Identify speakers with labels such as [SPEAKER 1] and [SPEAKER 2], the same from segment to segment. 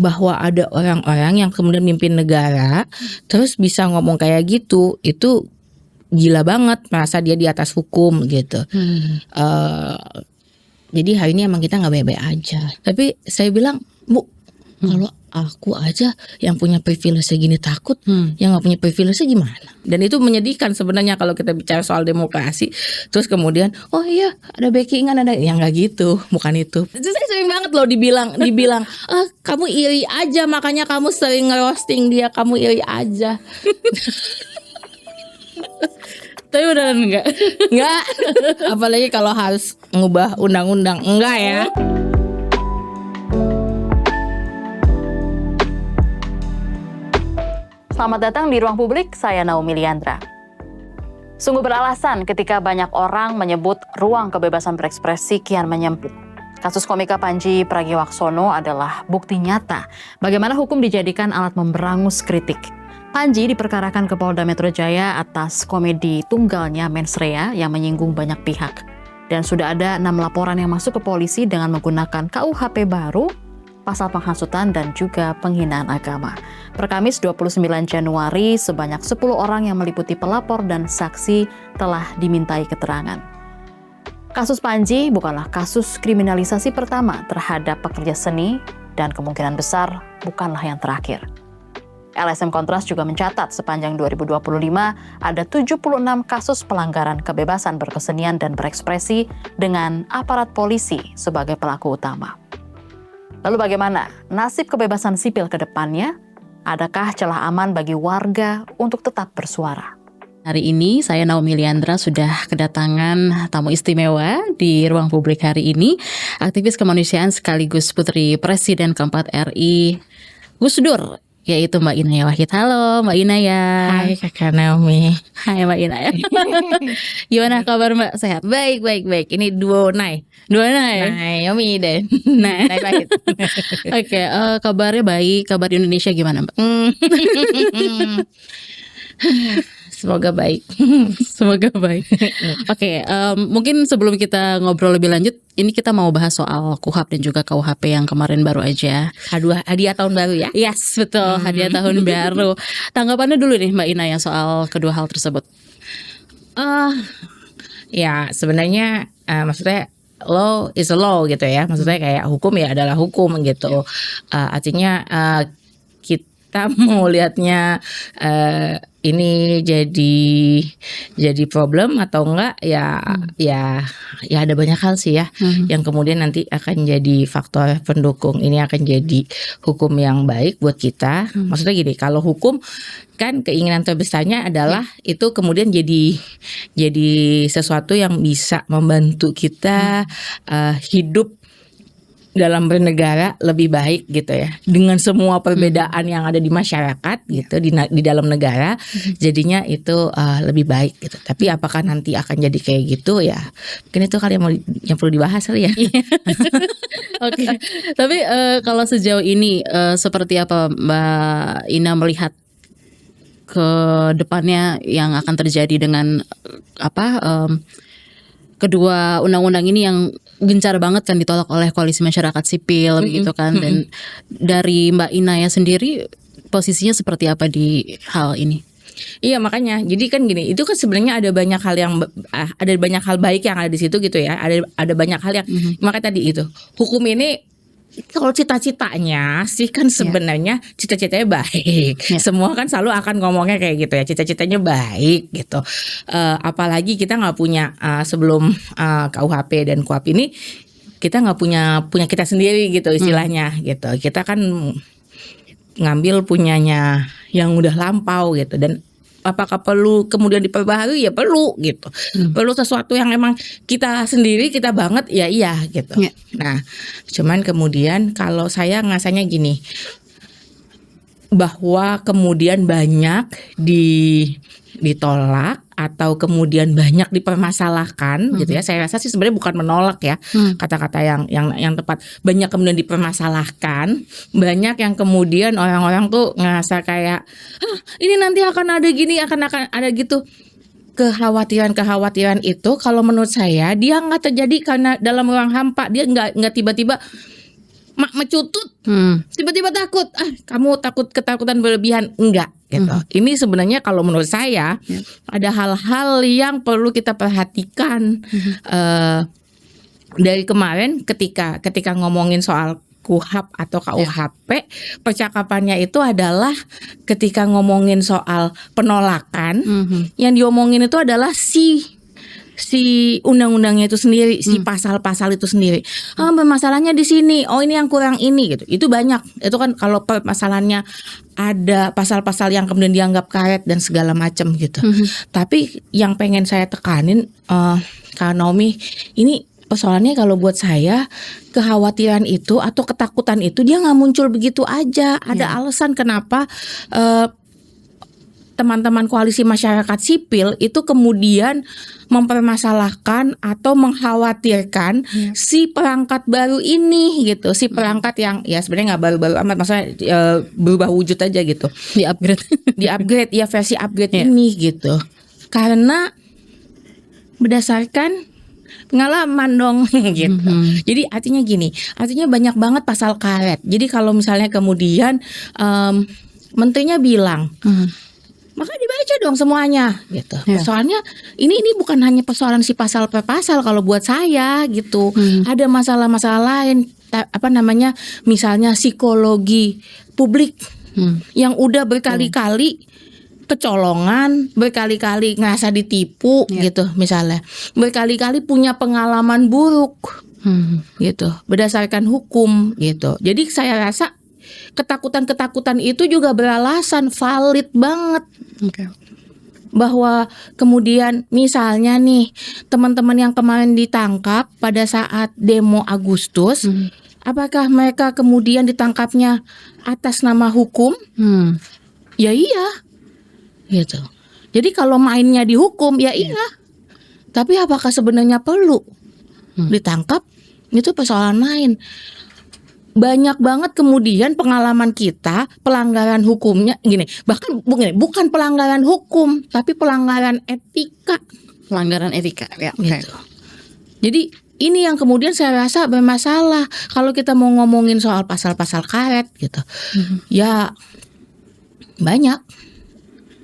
[SPEAKER 1] bahwa ada orang-orang yang kemudian mimpin negara terus bisa ngomong kayak gitu, itu gila banget, merasa dia di atas hukum gitu. Jadi hari ini emang kita nggak baik-baik aja. Tapi saya bilang, Bu, kalau aku aja yang punya privilege segini takut, yang nggak punya privilege gimana? Dan itu menyedihkan sebenarnya kalau kita bicara soal demokrasi. Terus kemudian, oh iya ada backingan, ada yang nggak gitu, bukan itu. Terus saya sering banget loh dibilang, kamu iri aja, makanya kamu sering ngerosting dia, kamu iri aja.
[SPEAKER 2] Tapi beneran enggak?
[SPEAKER 1] Enggak. Apalagi kalau harus ngubah undang-undang, enggak ya.
[SPEAKER 3] Selamat datang di Ruang Publik, saya Naomi Liandra. Sungguh beralasan ketika banyak orang menyebut ruang kebebasan berekspresi kian menyempit. Kasus komika Panji Pragiwaksono adalah bukti nyata bagaimana hukum dijadikan alat memberangus kritik. Panji diperkarakan ke Polda Metro Jaya atas komedi tunggalnya Mens Rea yang menyinggung banyak pihak. Dan sudah ada 6 laporan yang masuk ke polisi dengan menggunakan KUHP baru, pasal penghasutan dan juga penghinaan agama. Per Kamis 29 Januari, sebanyak 10 orang yang meliputi pelapor dan saksi telah dimintai keterangan. Kasus Panji bukanlah kasus kriminalisasi pertama terhadap pekerja seni dan kemungkinan besar bukanlah yang terakhir. LSM Kontras juga mencatat sepanjang 2025 ada 76 kasus pelanggaran kebebasan berkesenian dan berekspresi dengan aparat polisi sebagai pelaku utama. Lalu bagaimana nasib kebebasan sipil ke depannya? Adakah celah aman bagi warga untuk tetap bersuara?
[SPEAKER 2] Hari ini saya Naomi Liandra sudah kedatangan tamu istimewa di Ruang Publik hari ini, aktivis kemanusiaan sekaligus putri Presiden keempat RI, Gus Dur, yaitu Mbak Inaya Wahid. Halo Mbak Inaya.
[SPEAKER 1] Hai Kakak Naomi.
[SPEAKER 2] Hai Mbak Inaya. Gimana kabar Mbak? Sehat?
[SPEAKER 1] Baik. Ini duo Nay. Naomi dan Nay Wahid.
[SPEAKER 2] Oke, kabarnya baik. Kabar di Indonesia gimana Mbak?
[SPEAKER 1] Semoga baik.
[SPEAKER 2] Semoga baik. Oke, mungkin sebelum kita ngobrol lebih lanjut, ini kita mau bahas soal KUHP dan juga KUHP yang kemarin baru aja.
[SPEAKER 1] Hadiah tahun baru ya?
[SPEAKER 2] Yes, betul. Hadiah tahun baru. Tanggapannya dulu nih Mbak Inaya soal kedua hal tersebut.
[SPEAKER 1] Ya sebenarnya maksudnya law is a law gitu ya. Maksudnya kayak hukum ya adalah hukum gitu. Artinya kita mau lihatnya ini jadi problem atau enggak ya ada banyak hal sih ya yang kemudian nanti akan jadi faktor pendukung ini akan jadi hukum yang baik buat kita. Maksudnya gini, kalau hukum kan keinginan terbesarnya adalah itu kemudian jadi sesuatu yang bisa membantu kita hidup dalam bernegara lebih baik gitu ya, dengan semua perbedaan yang ada di masyarakat gitu di dalam negara, jadinya itu lebih baik gitu. Tapi apakah nanti akan jadi kayak gitu ya, mungkin itu kali yang perlu dibahas kali ya.
[SPEAKER 2] Oke. Tapi kalau sejauh ini seperti apa Mbak Ina melihat ke depannya yang akan terjadi dengan kedua undang-undang ini yang gencar banget kan ditolak oleh koalisi masyarakat sipil gitu kan, dan dari Mbak Inaya sendiri posisinya seperti apa di hal ini?
[SPEAKER 1] Iya makanya, jadi kan gini, itu kan sebenarnya ada banyak hal baik yang ada di situ gitu ya, ada banyak hal yang makanya tadi itu hukum ini kalau cita-citanya sih kan sebenarnya cita-citanya baik. Semua kan selalu akan ngomongnya kayak gitu ya, cita-citanya baik gitu. Apalagi kita nggak punya sebelum KUHP dan KUHP ini kita nggak punya kita sendiri gitu istilahnya gitu. Kita kan ngambil punyanya yang udah lampau gitu, dan apakah perlu kemudian diperbaharui? Ya perlu gitu. Perlu sesuatu yang emang kita sendiri kita banget ya iya gitu. Nah, cuman kemudian kalau saya ngasanya gini, bahwa kemudian banyak ditolak atau kemudian banyak dipermasalahkan gitu ya. Saya rasa sih sebenarnya bukan menolak ya, kata-kata yang tepat. Banyak kemudian dipermasalahkan, banyak yang kemudian orang-orang tuh ngerasa kayak ini nanti akan ada gini, akan ada gitu. Kekhawatiran itu kalau menurut saya dia nggak terjadi karena dalam ruang hampa, dia nggak tiba-tiba mak mecutut,
[SPEAKER 2] Hmm.
[SPEAKER 1] tiba-tiba takut. Kamu ketakutan berlebihan. Enggak gitu. Ini sebenarnya kalau menurut saya ada hal-hal yang perlu kita perhatikan dari kemarin ketika ngomongin soal KUHP atau KUHP, percakapannya itu adalah ketika ngomongin soal penolakan, yang diomongin itu adalah si undang-undangnya itu sendiri, si pasal-pasal itu sendiri. Masalahnya di sini. Oh, ini yang kurang ini gitu. Itu banyak. Itu kan kalau permasalahannya ada pasal-pasal yang kemudian dianggap karet dan segala macam gitu. Tapi yang pengen saya tekanin, Kak Naomi, ini persoalannya kalau buat saya kekhawatiran itu atau ketakutan itu dia nggak muncul begitu aja. Ada alasan kenapa teman-teman koalisi masyarakat sipil itu kemudian mempermasalahkan atau mengkhawatirkan si perangkat baru ini gitu, si perangkat yang ya sebenarnya nggak baru-baru amat, maksudnya berubah wujud aja gitu, di-upgrade ya, versi upgrade ini gitu, karena berdasarkan pengalaman dong gitu. Jadi artinya gini, artinya banyak banget pasal karet. Jadi kalau misalnya kemudian menterinya bilang, maka dibaca dong semuanya gitu. Soalnya ini bukan hanya persoalan si pasal per pasal kalau buat saya gitu. Ada masalah-masalah lain, misalnya psikologi publik yang udah berkali-kali kecolongan, berkali-kali ngerasa ditipu gitu misalnya, berkali-kali punya pengalaman buruk gitu berdasarkan hukum gitu. Jadi saya rasa ketakutan itu juga beralasan, valid banget. Bahwa kemudian misalnya nih teman-teman yang kemarin ditangkap pada saat demo Agustus, apakah mereka kemudian ditangkapnya atas nama hukum? Ya iya gitu. Jadi kalau mainnya dihukum ya iya. Tapi apakah sebenarnya perlu ditangkap? Itu persoalan lain. Banyak banget kemudian pengalaman kita pelanggaran hukumnya gini, bahkan bukan pelanggaran hukum tapi pelanggaran etika.
[SPEAKER 2] Pelanggaran etika ya.
[SPEAKER 1] Gitu. Jadi ini yang kemudian saya rasa bermasalah kalau kita mau ngomongin soal pasal-pasal karet gitu. Ya banyak.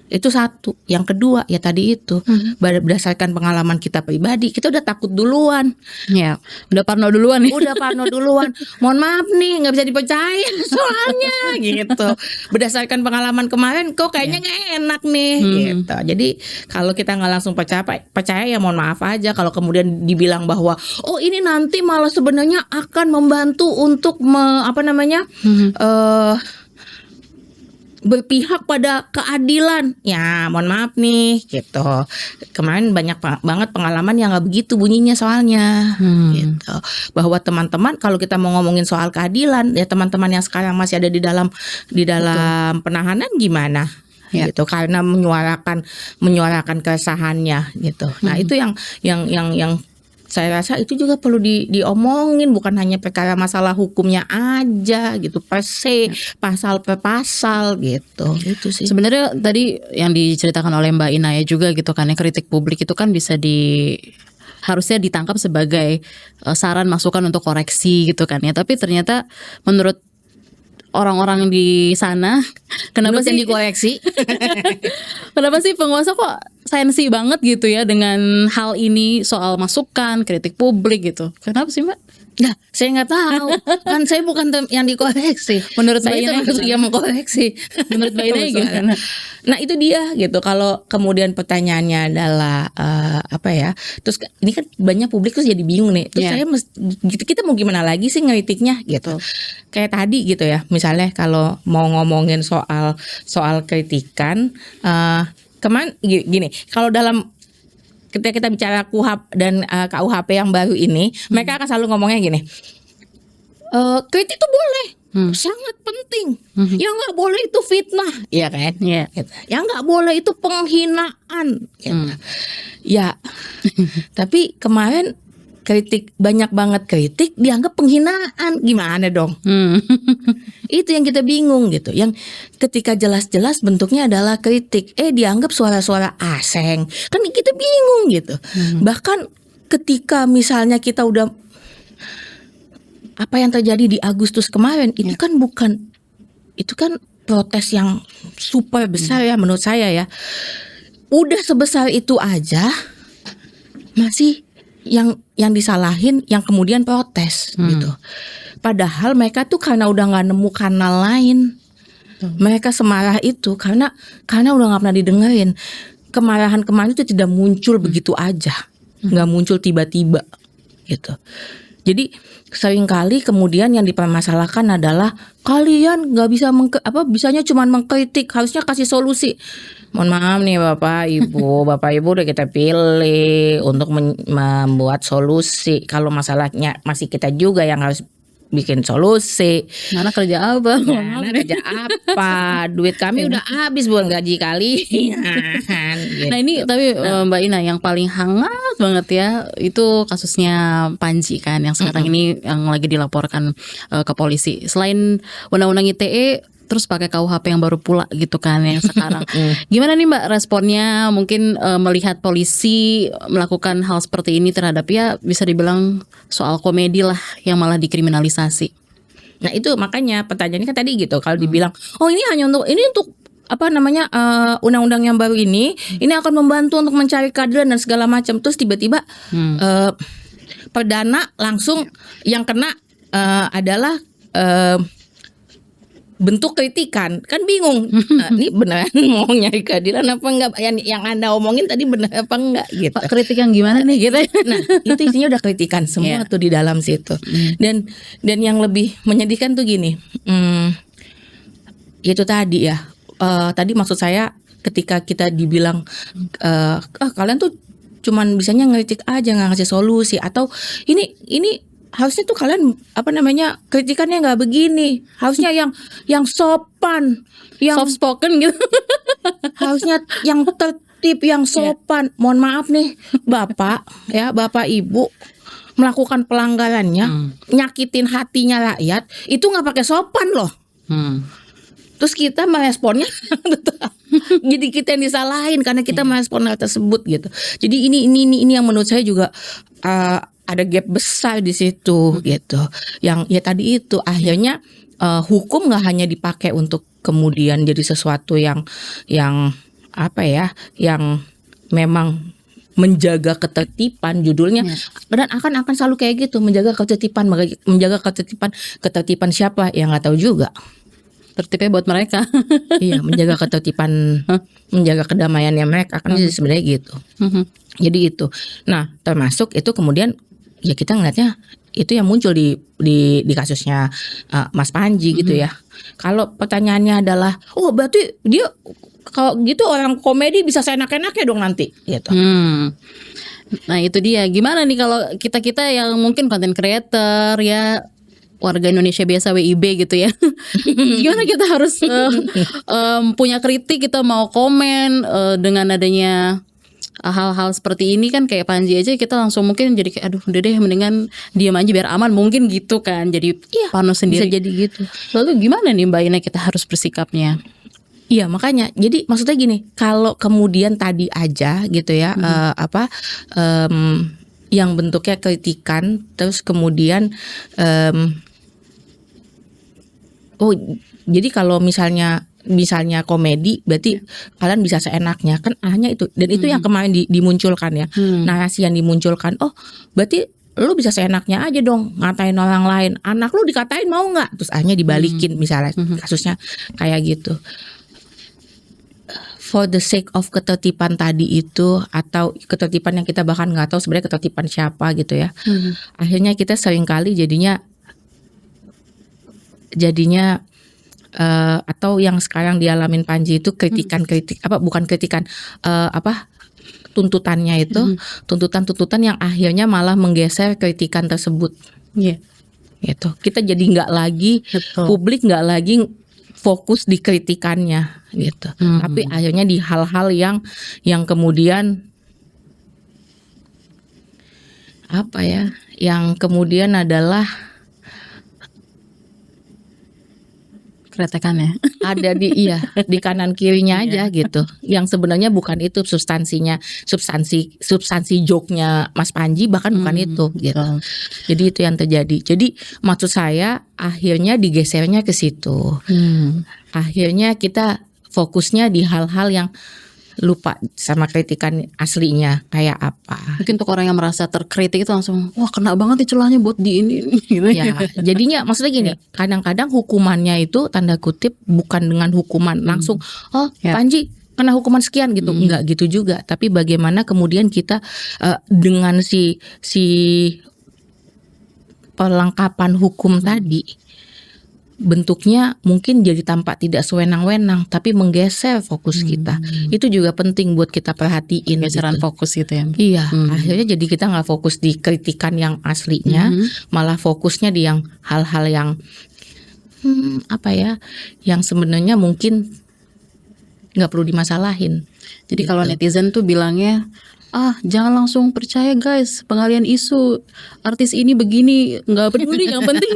[SPEAKER 1] Itu satu. Yang kedua ya tadi itu berdasarkan pengalaman kita pribadi, kita udah takut duluan.
[SPEAKER 2] Ya, udah parno duluan nih.
[SPEAKER 1] Udah parno duluan. Mohon maaf nih, nggak bisa dipercaya soalnya gitu. Berdasarkan pengalaman kemarin, kok kayaknya nggak enak nih gitu. Jadi kalau kita nggak langsung percaya ya mohon maaf aja. Kalau kemudian dibilang bahwa oh ini nanti malah sebenarnya akan membantu untuk berpihak pada keadilan, ya mohon maaf nih gitu. Kemarin banyak banget pengalaman yang nggak begitu bunyinya soalnya gitu. Bahwa teman-teman kalau kita mau ngomongin soal keadilan ya teman-teman yang sekarang masih ada di dalam penahanan gimana gitu, karena menyuarakan keresahannya gitu. Nah itu yang saya rasa itu juga perlu diomongin, bukan hanya perkara masalah hukumnya aja gitu, per se, pasal per pasal gitu. Itu sih.
[SPEAKER 2] Sebenarnya tadi yang diceritakan oleh Mbak Inaya juga gitu kan, ya kritik publik itu kan bisa harusnya ditangkap sebagai saran masukan untuk koreksi gitu kan ya. Tapi ternyata menurut orang-orang di sana, kenapa sih
[SPEAKER 1] dikoreksi?
[SPEAKER 2] Kenapa sih penguasa kok sensi banget gitu ya dengan hal ini, soal masukan, kritik publik gitu? Kenapa sih Mbak?
[SPEAKER 1] Nah, saya nggak tahu. Kan saya bukan yang dikoreksi.
[SPEAKER 2] Menurut
[SPEAKER 1] saya
[SPEAKER 2] Mbak Ina
[SPEAKER 1] termasuk yang mengkoreksi.
[SPEAKER 2] Menurut Mbak Ina gimana?
[SPEAKER 1] Nah itu dia gitu. Kalau kemudian pertanyaannya adalah terus ini kan banyak publik terus jadi bingung nih. Terus kita mau gimana lagi sih ngeritiknya gitu. Kayak tadi gitu ya. Misalnya kalau mau ngomongin soal kritikan, kemarin gini. Kalau dalam ketika kita bicara KUHP dan KUHP yang baru ini, mereka akan selalu ngomongnya gini, kritik itu boleh, sangat penting. Yang nggak boleh itu fitnah, ya kan? Gitu. Yang nggak boleh itu penghinaan. Gitu. Ya, tapi kemarin banyak banget kritik dianggap penghinaan, gimana dong? Itu yang kita bingung gitu. Yang ketika jelas-jelas bentuknya adalah kritik, dianggap suara-suara asing, kan kita bingung gitu. Bahkan ketika misalnya kita udah apa yang terjadi di Agustus kemarin itu kan itu kan protes yang super besar ya menurut saya ya. Udah sebesar itu aja masih yang disalahin yang kemudian protes gitu. Padahal mereka tuh karena udah nggak nemu kanal lain. Mereka semarah itu karena udah nggak pernah didengerin. Kemarahan kemarin itu tidak muncul begitu aja, nggak muncul tiba-tiba gitu. Jadi seringkali kemudian yang dipermasalahkan adalah kalian nggak bisa bisanya cuma mengkritik, harusnya kasih solusi. Mohon maaf nih Bapak Ibu udah kita pilih untuk membuat solusi. Kalau masalahnya masih kita juga yang harus bikin solusi.
[SPEAKER 2] Mana kerja apa?
[SPEAKER 1] Mana kerja apa? Duit kami udah habis buat gaji kalian. Gitu.
[SPEAKER 2] Nah ini tapi Mbak Ina yang paling hangat banget ya itu kasusnya Panji kan yang sekarang ini yang lagi dilaporkan ke polisi. Selain undang-undang ITE terus pakai KUHP yang baru pula gitu kan yang sekarang. Gimana nih Mbak responnya mungkin melihat polisi melakukan hal seperti ini terhadap ya bisa dibilang soal komedi lah yang malah dikriminalisasi.
[SPEAKER 1] Nah itu makanya pertanyaannya kan tadi gitu. Kalau dibilang oh ini hanya untuk apa namanya undang-undang yang baru ini akan membantu untuk mencari keadilan dan segala macam. Terus tiba-tiba perdana langsung yang kena adalah bentuk kritikan, kan bingung. Ini beneran mau nyari keadilan apa enggak? Yang Anda omongin tadi benar apa enggak gitu.
[SPEAKER 2] Pak kritik yang gimana nih gitu.
[SPEAKER 1] Nah itu isinya udah kritikan semua tuh di dalam situ. Dan yang lebih menyedihkan tuh gini, itu tadi ya. Tadi maksud saya ketika kita dibilang kalian tuh cuman bisanya ngeritik aja nggak ngasih solusi atau ini harusnya tuh kalian kritikannya nggak begini, harusnya yang sopan, yang
[SPEAKER 2] soft spoken gitu.
[SPEAKER 1] harusnya yang tertib, yang sopan. Mohon maaf nih Bapak Ibu melakukan pelanggarannya, nyakitin hatinya rakyat itu nggak pakai sopan loh. Terus kita meresponnya jadi kita yang disalahin karena kita merespon hal tersebut gitu. Jadi ini yang menurut saya juga ada gap besar di situ gitu. Yang ya tadi itu akhirnya hukum nggak hanya dipakai untuk kemudian jadi sesuatu yang apa ya, yang memang menjaga ketertiban judulnya dan akan selalu kayak gitu, menjaga ketertiban siapa yang nggak tahu juga.
[SPEAKER 2] Tertibnya buat mereka.
[SPEAKER 1] Iya, menjaga ketertiban, menjaga kedamaiannya mereka kan sebenarnya gitu. Jadi itu. Nah, termasuk itu kemudian ya kita ngeliatnya itu yang muncul di kasusnya Mas Panji gitu ya. Kalau pertanyaannya adalah, oh berarti dia kalau gitu orang komedi bisa seenak-enaknya dong nanti gitu.
[SPEAKER 2] Nah itu dia. Gimana nih kalau kita yang mungkin content creator ya, warga Indonesia biasa WIB gitu ya. Gimana kita harus punya kritik, kita mau komen dengan adanya hal-hal seperti ini kan kayak Panji aja kita langsung mungkin jadi kayak aduh udah deh mendingan diam aja biar aman mungkin gitu kan. Jadi panos sendiri.
[SPEAKER 1] Bisa jadi gitu.
[SPEAKER 2] Lalu gimana nih Mbak Ina kita harus bersikapnya?
[SPEAKER 1] Iya makanya jadi maksudnya gini, kalau kemudian tadi aja gitu ya yang bentuknya kritikan terus kemudian jadi kalau misalnya komedi berarti kalian bisa seenaknya kan hanya itu dan itu yang kemarin dimunculkan ya, narasi yang dimunculkan, oh berarti lu bisa seenaknya aja dong ngatain orang lain, anak lu dikatain mau nggak, terus akhirnya dibalikin misalnya kasusnya kayak gitu. For the sake of ketertiban tadi itu atau ketertiban yang kita bahkan nggak tahu sebenarnya ketertiban siapa gitu ya, akhirnya kita seringkali jadinya atau yang sekarang dialamin Panji itu tuntutannya itu tuntutan yang akhirnya malah menggeser kritikan tersebut. Gitu. Kita jadi nggak lagi publik nggak lagi fokus di kritikannya gitu, tapi akhirnya di hal-hal yang kemudian yang kemudian adalah
[SPEAKER 2] Kretekannya.
[SPEAKER 1] ada di kanan kirinya aja gitu. Yang sebenarnya bukan itu substansi joke-nya Mas Panji, bahkan bukan itu gitu.
[SPEAKER 2] betul.
[SPEAKER 1] Jadi itu yang terjadi. Jadi maksud saya akhirnya digesernya ke situ. Akhirnya kita fokusnya di hal-hal yang lupa sama kritikan aslinya kayak apa.
[SPEAKER 2] Mungkin untuk orang yang merasa terkritik itu langsung, wah kena banget nih celahnya buat di ini gitu.
[SPEAKER 1] Ya, jadinya maksudnya gini, kadang-kadang hukumannya itu tanda kutip bukan dengan hukuman langsung, oh
[SPEAKER 2] Ya.
[SPEAKER 1] Panji kena hukuman sekian gitu, enggak gitu juga. Tapi bagaimana kemudian kita dengan si perlengkapan hukum tadi, bentuknya mungkin jadi tampak tidak sewenang-wenang, tapi menggeser fokus kita. Itu juga penting buat kita perhatiin.
[SPEAKER 2] Geseran
[SPEAKER 1] gitu.
[SPEAKER 2] fokus gitu ya.
[SPEAKER 1] Iya, akhirnya jadi kita nggak fokus di kritikan yang aslinya, malah fokusnya di yang hal-hal yang apa ya, yang sebenarnya mungkin nggak perlu dimasalahin.
[SPEAKER 2] Jadi kalau netizen tuh bilangnya, jangan langsung percaya guys pengalian isu artis ini begini, nggak peduli, yang penting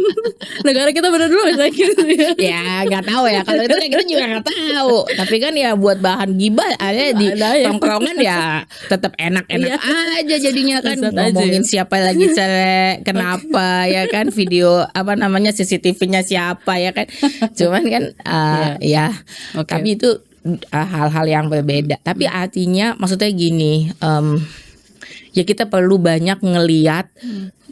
[SPEAKER 2] negara kita benar dulu misalnya gitu ya.
[SPEAKER 1] Ya nggak tahu ya, kalau itu kan kita juga nggak tahu. Tapi kan ya buat bahan gibah ada di
[SPEAKER 2] Ada ya.
[SPEAKER 1] tongkrongan ya tetap enak-enak aja jadinya kan,
[SPEAKER 2] Lezat aja
[SPEAKER 1] ngomongin
[SPEAKER 2] ya.
[SPEAKER 1] siapa lagi cerai, kenapa ya kan, video apa namanya CCTV-nya siapa ya kan. Cuman kan ya
[SPEAKER 2] Oke.
[SPEAKER 1] tapi itu hal-hal yang berbeda. Tapi artinya maksudnya gini, ya kita perlu banyak ngeliat,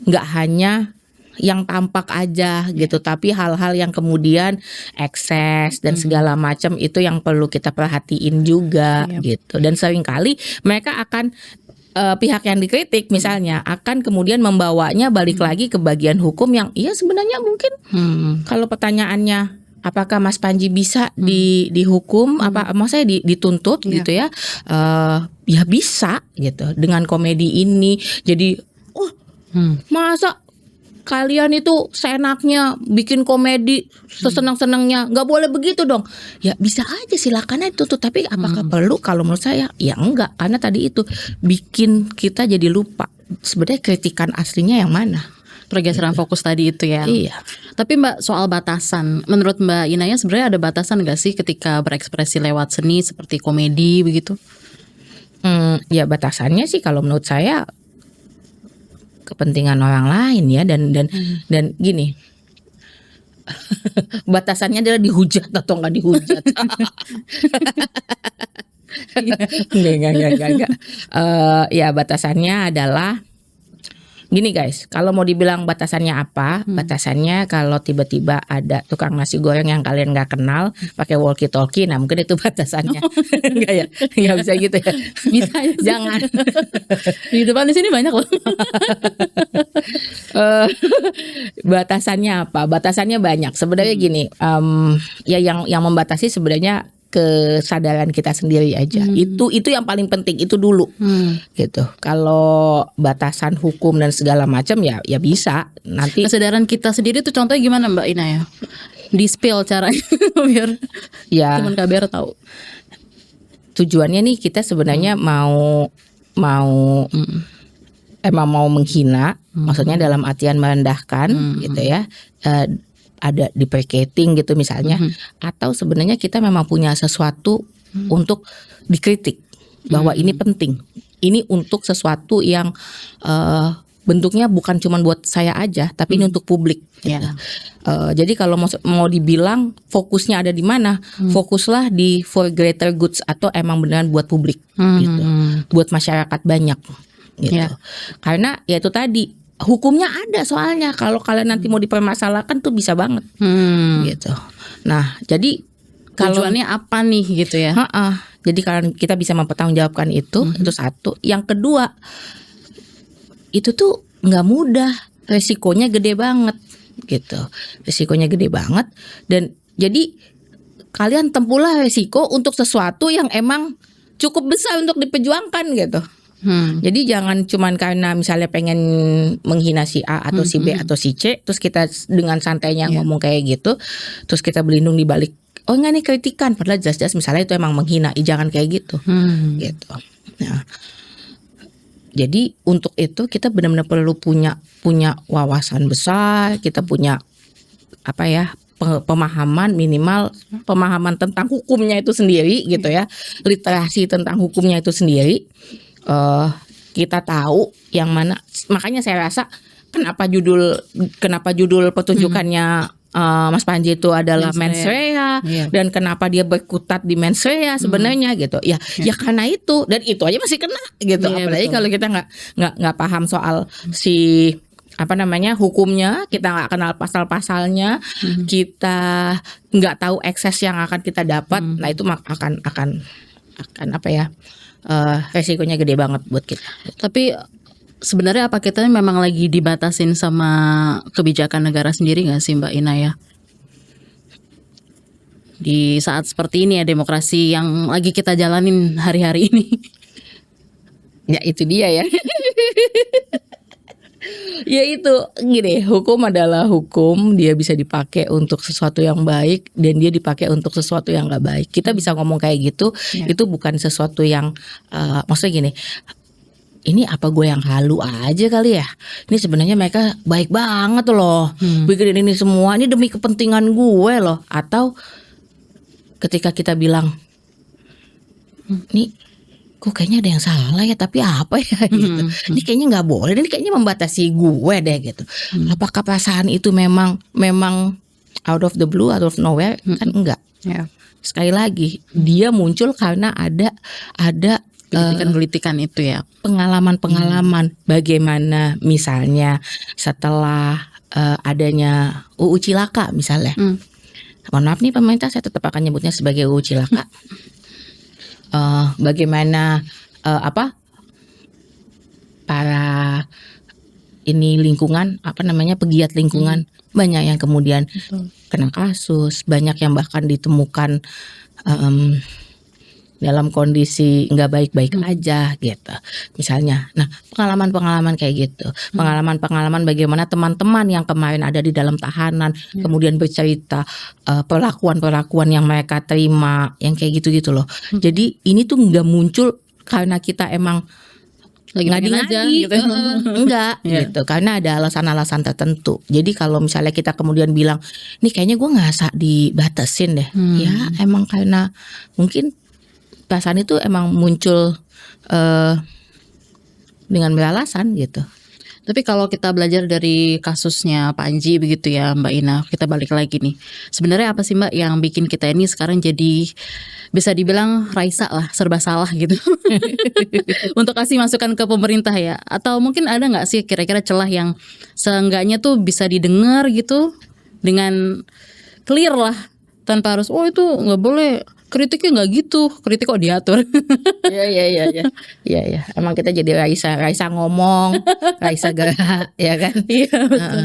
[SPEAKER 1] nggak hanya yang tampak aja gitu, tapi hal-hal yang kemudian ekses dan segala macam itu yang perlu kita perhatiin juga gitu. Dan seringkali mereka akan pihak yang dikritik misalnya akan kemudian membawanya balik lagi ke bagian hukum yang sebenarnya mungkin kalau pertanyaannya apakah Mas Panji bisa dihukum, apa maksudnya dituntut gitu ya, ya bisa gitu dengan komedi ini. Jadi masa kalian itu seenaknya bikin komedi sesenang-senangnya, nggak boleh begitu dong. Ya bisa aja, silakan aja tutup. Tapi apakah perlu? Kalau menurut saya ya enggak, karena tadi itu bikin kita jadi lupa sebenarnya kritikan aslinya yang mana.
[SPEAKER 2] Pergeseran fokus tadi itu ya.
[SPEAKER 1] Iya.
[SPEAKER 2] Tapi Mbak, soal batasan, menurut Mbak Inaya sebenarnya ada batasan nggak sih ketika berekspresi lewat seni seperti komedi begitu?
[SPEAKER 1] Ya batasannya sih kalau menurut saya kepentingan orang lain ya, dan gini. Batasannya adalah dihujat atau nggak dihujat. Enggak. Ya batasannya adalah gini guys, kalau mau dibilang batasannya apa? Batasannya kalau tiba-tiba ada tukang nasi goreng yang kalian nggak kenal pakai walkie talkie, nah mungkin itu batasannya. Enggak ya, nggak bisa gitu ya.
[SPEAKER 2] Bisa ya?
[SPEAKER 1] Jangan.
[SPEAKER 2] Di depan di sini banyak loh.
[SPEAKER 1] Batasannya apa? Batasannya banyak. Sebenarnya gini, ya yang membatasi sebenarnya kesadaran kita sendiri aja. Itu yang paling penting, itu dulu. Gitu. Kalau batasan hukum dan segala macam ya bisa nanti.
[SPEAKER 2] Kesadaran kita sendiri tuh contohnya gimana Mbak Inaya? Di spill caranya biar
[SPEAKER 1] Ya
[SPEAKER 2] teman KBR tahu.
[SPEAKER 1] tujuannya nih kita sebenarnya mau emang mau menghina, maksudnya dalam artian merendahkan gitu ya. Ada deprecating gitu misalnya, atau sebenarnya kita memang punya sesuatu untuk dikritik bahwa ini penting, ini untuk sesuatu yang bentuknya bukan cuma buat saya aja, tapi ini untuk publik. Gitu. Jadi kalau mau dibilang fokusnya ada di mana, fokuslah di for greater goods atau emang beneran buat publik, gitu, buat masyarakat banyak, gitu. Karena ya itu tadi. Hukumnya ada soalnya, kalau kalian nanti mau dipermasalahkan tuh bisa banget, gitu. Nah, jadi kalau
[SPEAKER 2] Tujuannya apa nih gitu ya?
[SPEAKER 1] Jadi kalau kita bisa mempertanggungjawabkan itu satu. Yang kedua, itu tuh nggak mudah, resikonya gede banget, gitu. Resikonya gede banget, dan jadi kalian tempuhlah resiko untuk sesuatu yang emang cukup besar untuk diperjuangkan, gitu. Jadi jangan cuman karena misalnya pengen menghina si A atau si B atau si C, terus kita dengan santainya ngomong kayak gitu, terus kita berlindung di balik, oh enggak nih kritikan, padahal jelas-jelas misalnya itu emang menghina. Jangan kayak gitu, gitu. Nah, jadi untuk itu kita benar-benar perlu punya wawasan besar, kita punya pemahaman, minimal pemahaman tentang hukumnya itu sendiri gitu ya, literasi tentang hukumnya itu sendiri. Kita tahu yang mana, makanya saya rasa kenapa judul pertunjukannya Mas Panji itu adalah mens rea, dan kenapa dia berkutat di mens rea sebenarnya gitu ya, ya karena itu, dan itu aja masih kena gitu, apalagi betul. Kalau kita nggak paham soal si hukumnya, kita nggak kenal pasal-pasalnya, kita nggak tahu ekses yang akan kita dapat, nah itu akan resikonya gede banget buat kita.
[SPEAKER 2] Tapi sebenarnya apa kita memang lagi dibatasin sama kebijakan negara sendiri nggak sih Mbak Ina ya? Di saat seperti ini ya, demokrasi yang lagi kita jalanin hari-hari ini.
[SPEAKER 1] Ya itu dia ya. Ya itu gini, hukum adalah hukum, dia bisa dipakai untuk sesuatu yang baik dan dia dipakai untuk sesuatu yang nggak baik. Kita bisa ngomong kayak gitu, itu bukan sesuatu yang maksudnya gini. Ini apa gue yang halu aja kali ya? Ini sebenarnya mereka baik banget loh, bikin ini semua ini demi kepentingan gue loh. Atau ketika kita bilang, nih kok kayaknya ada yang salah ya, tapi apa ya gitu. Ini kayaknya nggak boleh, ini kayaknya membatasi gue deh gitu. Apakah perasaan itu memang out of the blue, out of nowhere? Kan enggak. Sekali lagi, dia muncul karena ada
[SPEAKER 2] Gelitikan itu ya,
[SPEAKER 1] pengalaman bagaimana misalnya setelah adanya UU Cilaka misalnya. Mohon maaf nih pemerintah, saya tetap akan nyebutnya sebagai UU Cilaka. Bagaimana para lingkungan, pegiat lingkungan, banyak yang kemudian kena kasus, banyak yang bahkan ditemukan dalam kondisi nggak baik-baik aja gitu misalnya. Nah, pengalaman kayak gitu, pengalaman bagaimana teman-teman yang kemarin ada di dalam tahanan kemudian bercerita perlakuan yang mereka terima, yang kayak gitu loh. Jadi ini tuh nggak muncul karena kita emang ngadi-ngadi gitu. Enggak gitu, karena ada alasan-alasan tertentu. Jadi kalau misalnya kita kemudian bilang, nih kayaknya gue nggak dibatasin deh, ya emang karena mungkin perasaan itu emang muncul dengan beralasan gitu.
[SPEAKER 2] Tapi kalau kita belajar dari kasusnya Panji begitu ya Mbak Ina, kita balik lagi nih. Sebenarnya apa sih Mbak yang bikin kita ini sekarang jadi bisa dibilang Raisa lah, serba salah gitu. Untuk kasih masukan ke pemerintah ya. Atau mungkin ada gak sih kira-kira celah yang seenggaknya tuh bisa didengar gitu dengan clear lah, tanpa harus itu gak boleh, kritiknya nggak gitu, kritik kok diatur.
[SPEAKER 1] Iya. Emang kita jadi Raisa ngomong, Raisa gerak, ya kan?
[SPEAKER 2] Iya betul.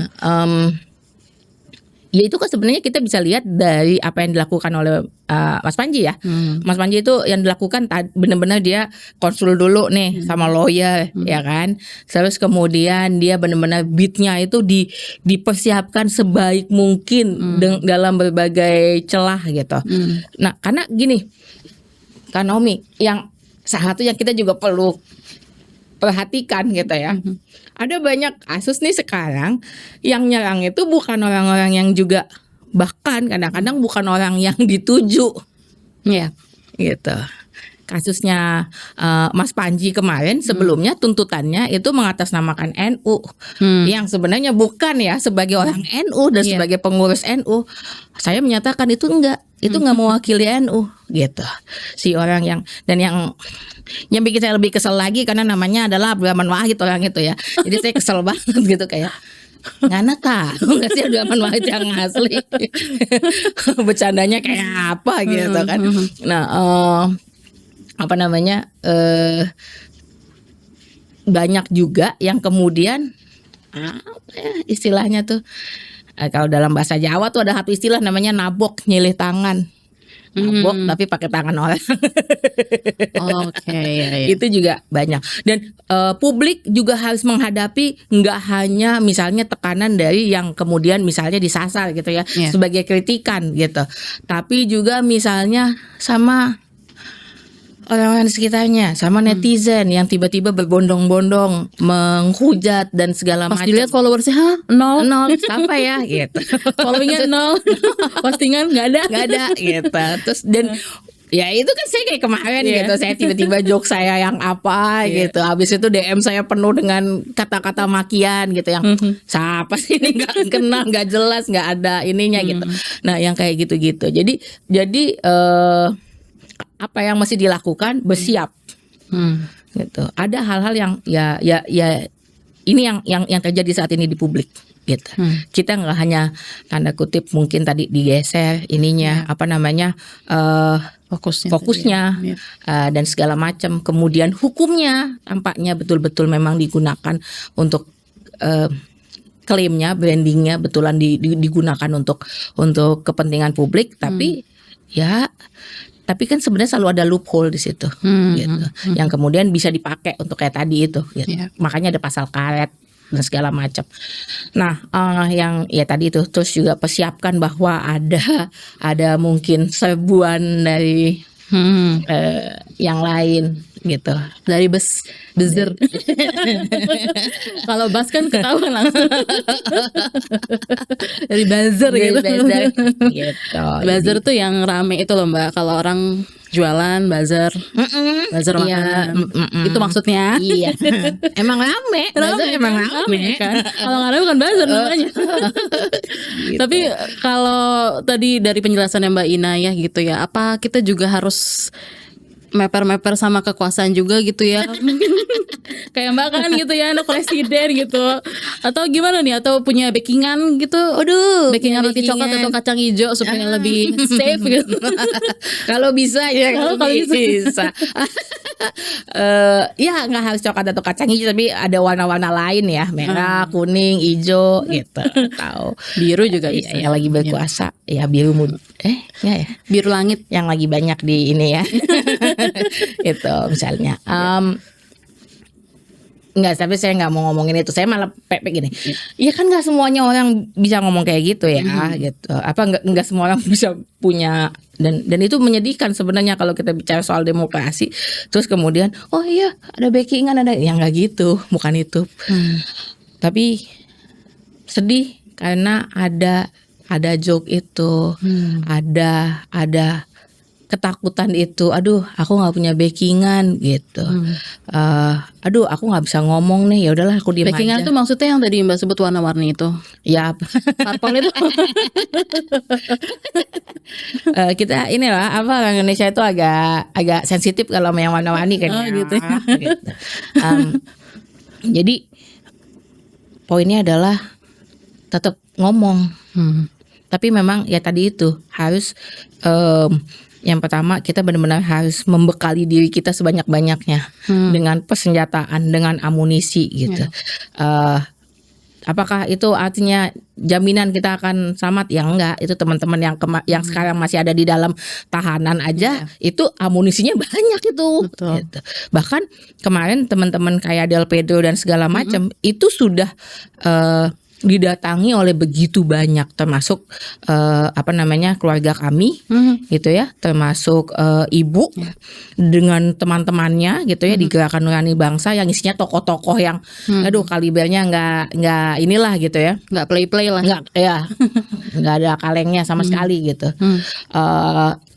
[SPEAKER 1] Ya itu kan sebenarnya kita bisa lihat dari apa yang dilakukan oleh Mas Panji ya. Mas Panji itu yang dilakukan benar-benar dia konsul dulu nih sama lawyer, ya kan. Terus kemudian dia benar-benar beatnya itu dipersiapkan sebaik mungkin dalam berbagai celah gitu. Nah karena gini, Kak Naomi, yang satu yang kita juga perlu perhatikan gitu ya. Ada banyak kasus nih sekarang yang nyerang itu bukan orang-orang yang juga, bahkan kadang-kadang bukan orang yang dituju.
[SPEAKER 2] Iya.
[SPEAKER 1] Gitu. Kasusnya Mas Panji kemarin sebelumnya tuntutannya itu mengatasnamakan NU, yang sebenarnya bukan ya sebagai orang NU dan sebagai pengurus NU. Saya menyatakan itu enggak, itu nggak mewakili NU gitu. Si orang yang bikin saya lebih kesel lagi karena namanya adalah Abdurrahman Wahid orang itu ya. Jadi saya kesel banget gitu, kayak Ngana tahu nggak sih Abdurrahman Wahid yang asli. Bercandanya kayak apa gitu kan. Nah banyak juga yang kemudian istilahnya tuh, kalau dalam bahasa Jawa tuh ada satu istilah namanya nabok, nyilih tangan. Nabok tapi pakai tangan orang.
[SPEAKER 2] Oke, ya.
[SPEAKER 1] Itu juga banyak. Dan publik juga harus menghadapi nggak hanya misalnya tekanan dari yang kemudian misalnya disasar gitu ya, sebagai kritikan gitu. Tapi juga misalnya sama orang-orang di sekitarnya sama netizen yang tiba-tiba berbondong-bondong menghujat dan segala
[SPEAKER 2] Pas
[SPEAKER 1] macam.
[SPEAKER 2] dilihat followersnya nol,
[SPEAKER 1] Nol apa ya gitu.
[SPEAKER 2] followingnya nol, postingan nggak ada.
[SPEAKER 1] Nggak ada gitu. Terus dan ya itu kan saya kayak kemarin
[SPEAKER 2] Iya.
[SPEAKER 1] gitu, saya tiba-tiba joke saya yang apa gitu, habis itu DM saya penuh dengan kata-kata makian gitu yang siapa sih ini, nggak kenal, nggak jelas, nggak ada ininya gitu. Nah yang kayak gitu-gitu. Jadi apa yang mesti dilakukan, bersiap gitu. Ada hal-hal yang ya ini yang terjadi saat ini di publik gitu. Kita nggak hanya tanda kutip mungkin tadi digeser ininya apa namanya fokusnya
[SPEAKER 2] Iya.
[SPEAKER 1] dan segala macam. Kemudian hukumnya tampaknya betul-betul memang digunakan untuk klaimnya, brandingnya betulan digunakan untuk kepentingan publik. Tapi tapi kan sebenarnya selalu ada loophole di situ, gitu. Yang kemudian bisa dipakai untuk kayak tadi itu, gitu.
[SPEAKER 2] Iya.
[SPEAKER 1] Makanya ada pasal karet dan segala macam. Nah, yang ya tadi itu terus juga persiapkan bahwa ada mungkin serbuan dari yang lain, gitu.
[SPEAKER 2] Dari buzzer. Kalau bas kan ketahuan langsung. Dari buzzer gitu.
[SPEAKER 1] Buzzer, gitu.
[SPEAKER 2] Buzzer tuh yang rame itu loh Mbak. Kalau orang jualan buzzer
[SPEAKER 1] Iya,
[SPEAKER 2] makanan. Itu maksudnya.
[SPEAKER 1] Iya, emang rame, buzzer emang rame
[SPEAKER 2] kan. Kalau nggak rame bukan buzzer namanya.
[SPEAKER 1] Gitu.
[SPEAKER 2] Tapi kalau tadi dari penjelasannya Mbak Ina ya gitu ya, apa kita juga harus meper-meper sama kekuasaan juga gitu ya? Kayak Mbak kan gitu ya, anak presiden gitu. Atau gimana nih? Atau punya backingan gitu?
[SPEAKER 1] Aduh,
[SPEAKER 2] Backingan
[SPEAKER 1] punya
[SPEAKER 2] roti coklat
[SPEAKER 1] backingan.
[SPEAKER 2] atau kacang hijau supaya lebih safe gitu.
[SPEAKER 1] Kalau bisa ya, kalau
[SPEAKER 2] Kalau bisa.
[SPEAKER 1] bisa. Ya nggak harus coklat atau kacang hijau, tapi ada warna-warna lain ya, merah, kuning, hijau gitu. Tahu.
[SPEAKER 2] Biru juga bisa.
[SPEAKER 1] Yang lagi berkuasa, ya biru ya ya.
[SPEAKER 2] Biru langit.
[SPEAKER 1] Yang lagi banyak di ini ya. Itu misalnya. Enggak, tapi saya nggak mau ngomongin itu. Saya malah pepek gini. Iya kan nggak semuanya orang bisa ngomong kayak gitu ya, gitu. Apa nggak semua orang bisa punya dan itu menyedihkan sebenarnya kalau kita bicara soal demokrasi. Terus kemudian, oh iya ada backingan ada, yang nggak gitu, bukan itu. Tapi sedih karena ada joke itu, ada ketakutan itu, aduh aku nggak punya backingan gitu, aduh aku nggak bisa ngomong nih, ya udahlah aku diem
[SPEAKER 2] Backingan
[SPEAKER 1] aja.
[SPEAKER 2] itu maksudnya yang tadi Mbak sebut warna-warni itu.
[SPEAKER 1] Ya
[SPEAKER 2] Parpol itu.
[SPEAKER 1] kita inilah apa orang Indonesia itu agak sensitif kalau yang warna-warni kan.
[SPEAKER 2] Oh,
[SPEAKER 1] ya.
[SPEAKER 2] gitu ya.
[SPEAKER 1] Gitu. Jadi poinnya adalah tetap ngomong. Tapi memang ya tadi itu harus yang pertama kita benar-benar harus membekali diri kita sebanyak-banyaknya dengan persenjataan, dengan amunisi gitu. Apakah itu artinya jaminan kita akan selamat? Ya enggak. Itu teman-teman yang sekarang masih ada di dalam tahanan aja itu amunisinya banyak itu.
[SPEAKER 2] Betul.
[SPEAKER 1] Gitu. Bahkan kemarin teman-teman kayak Del Pedro dan segala macam itu sudah didatangi oleh begitu banyak, termasuk keluarga kami gitu ya, termasuk ibu dengan teman-temannya gitu ya di Gerakan Nurani Bangsa yang isinya tokoh-tokoh yang aduh kalibernya nggak inilah gitu ya,
[SPEAKER 2] Nggak play-play lah.
[SPEAKER 1] nggak ada kalengnya sama sekali gitu.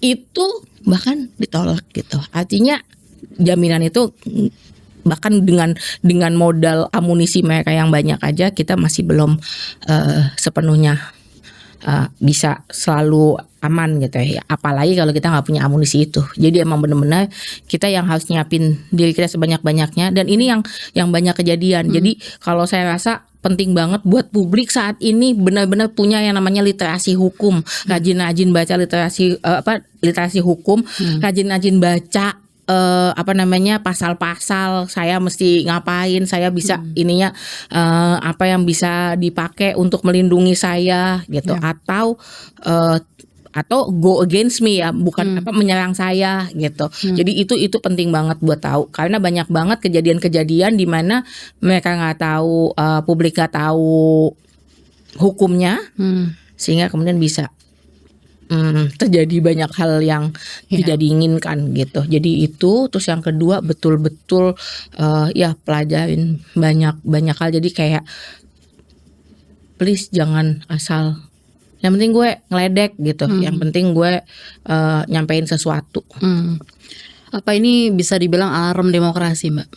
[SPEAKER 1] Itu bahkan ditolak gitu. Artinya jaminan itu bahkan dengan modal amunisi mereka yang banyak aja kita masih belum sepenuhnya bisa selalu aman gitu ya. Apalagi kalau kita nggak punya amunisi itu. Jadi emang benar-benar kita yang harus nyiapin diri kita sebanyak-banyaknya. Dan ini yang banyak kejadian. Jadi kalau saya rasa penting banget buat publik saat ini benar-benar punya yang namanya literasi hukum, rajin-rajin baca literasi hukum, rajin-rajin baca pasal-pasal, saya mesti ngapain, saya bisa ininya apa yang bisa dipakai untuk melindungi saya gitu, atau go against me ya, bukan menyerang saya gitu. Jadi itu penting banget buat tahu, karena banyak banget kejadian-kejadian di mana mereka nggak tahu, publik nggak tahu hukumnya, sehingga kemudian bisa terjadi banyak hal yang tidak diinginkan gitu. Jadi itu, terus yang kedua betul-betul ya pelajarin banyak hal. Jadi kayak please jangan asal, yang penting gue ngeledek gitu, yang penting gue nyampein sesuatu.
[SPEAKER 2] Apa ini bisa dibilang alarm demokrasi, Mbak?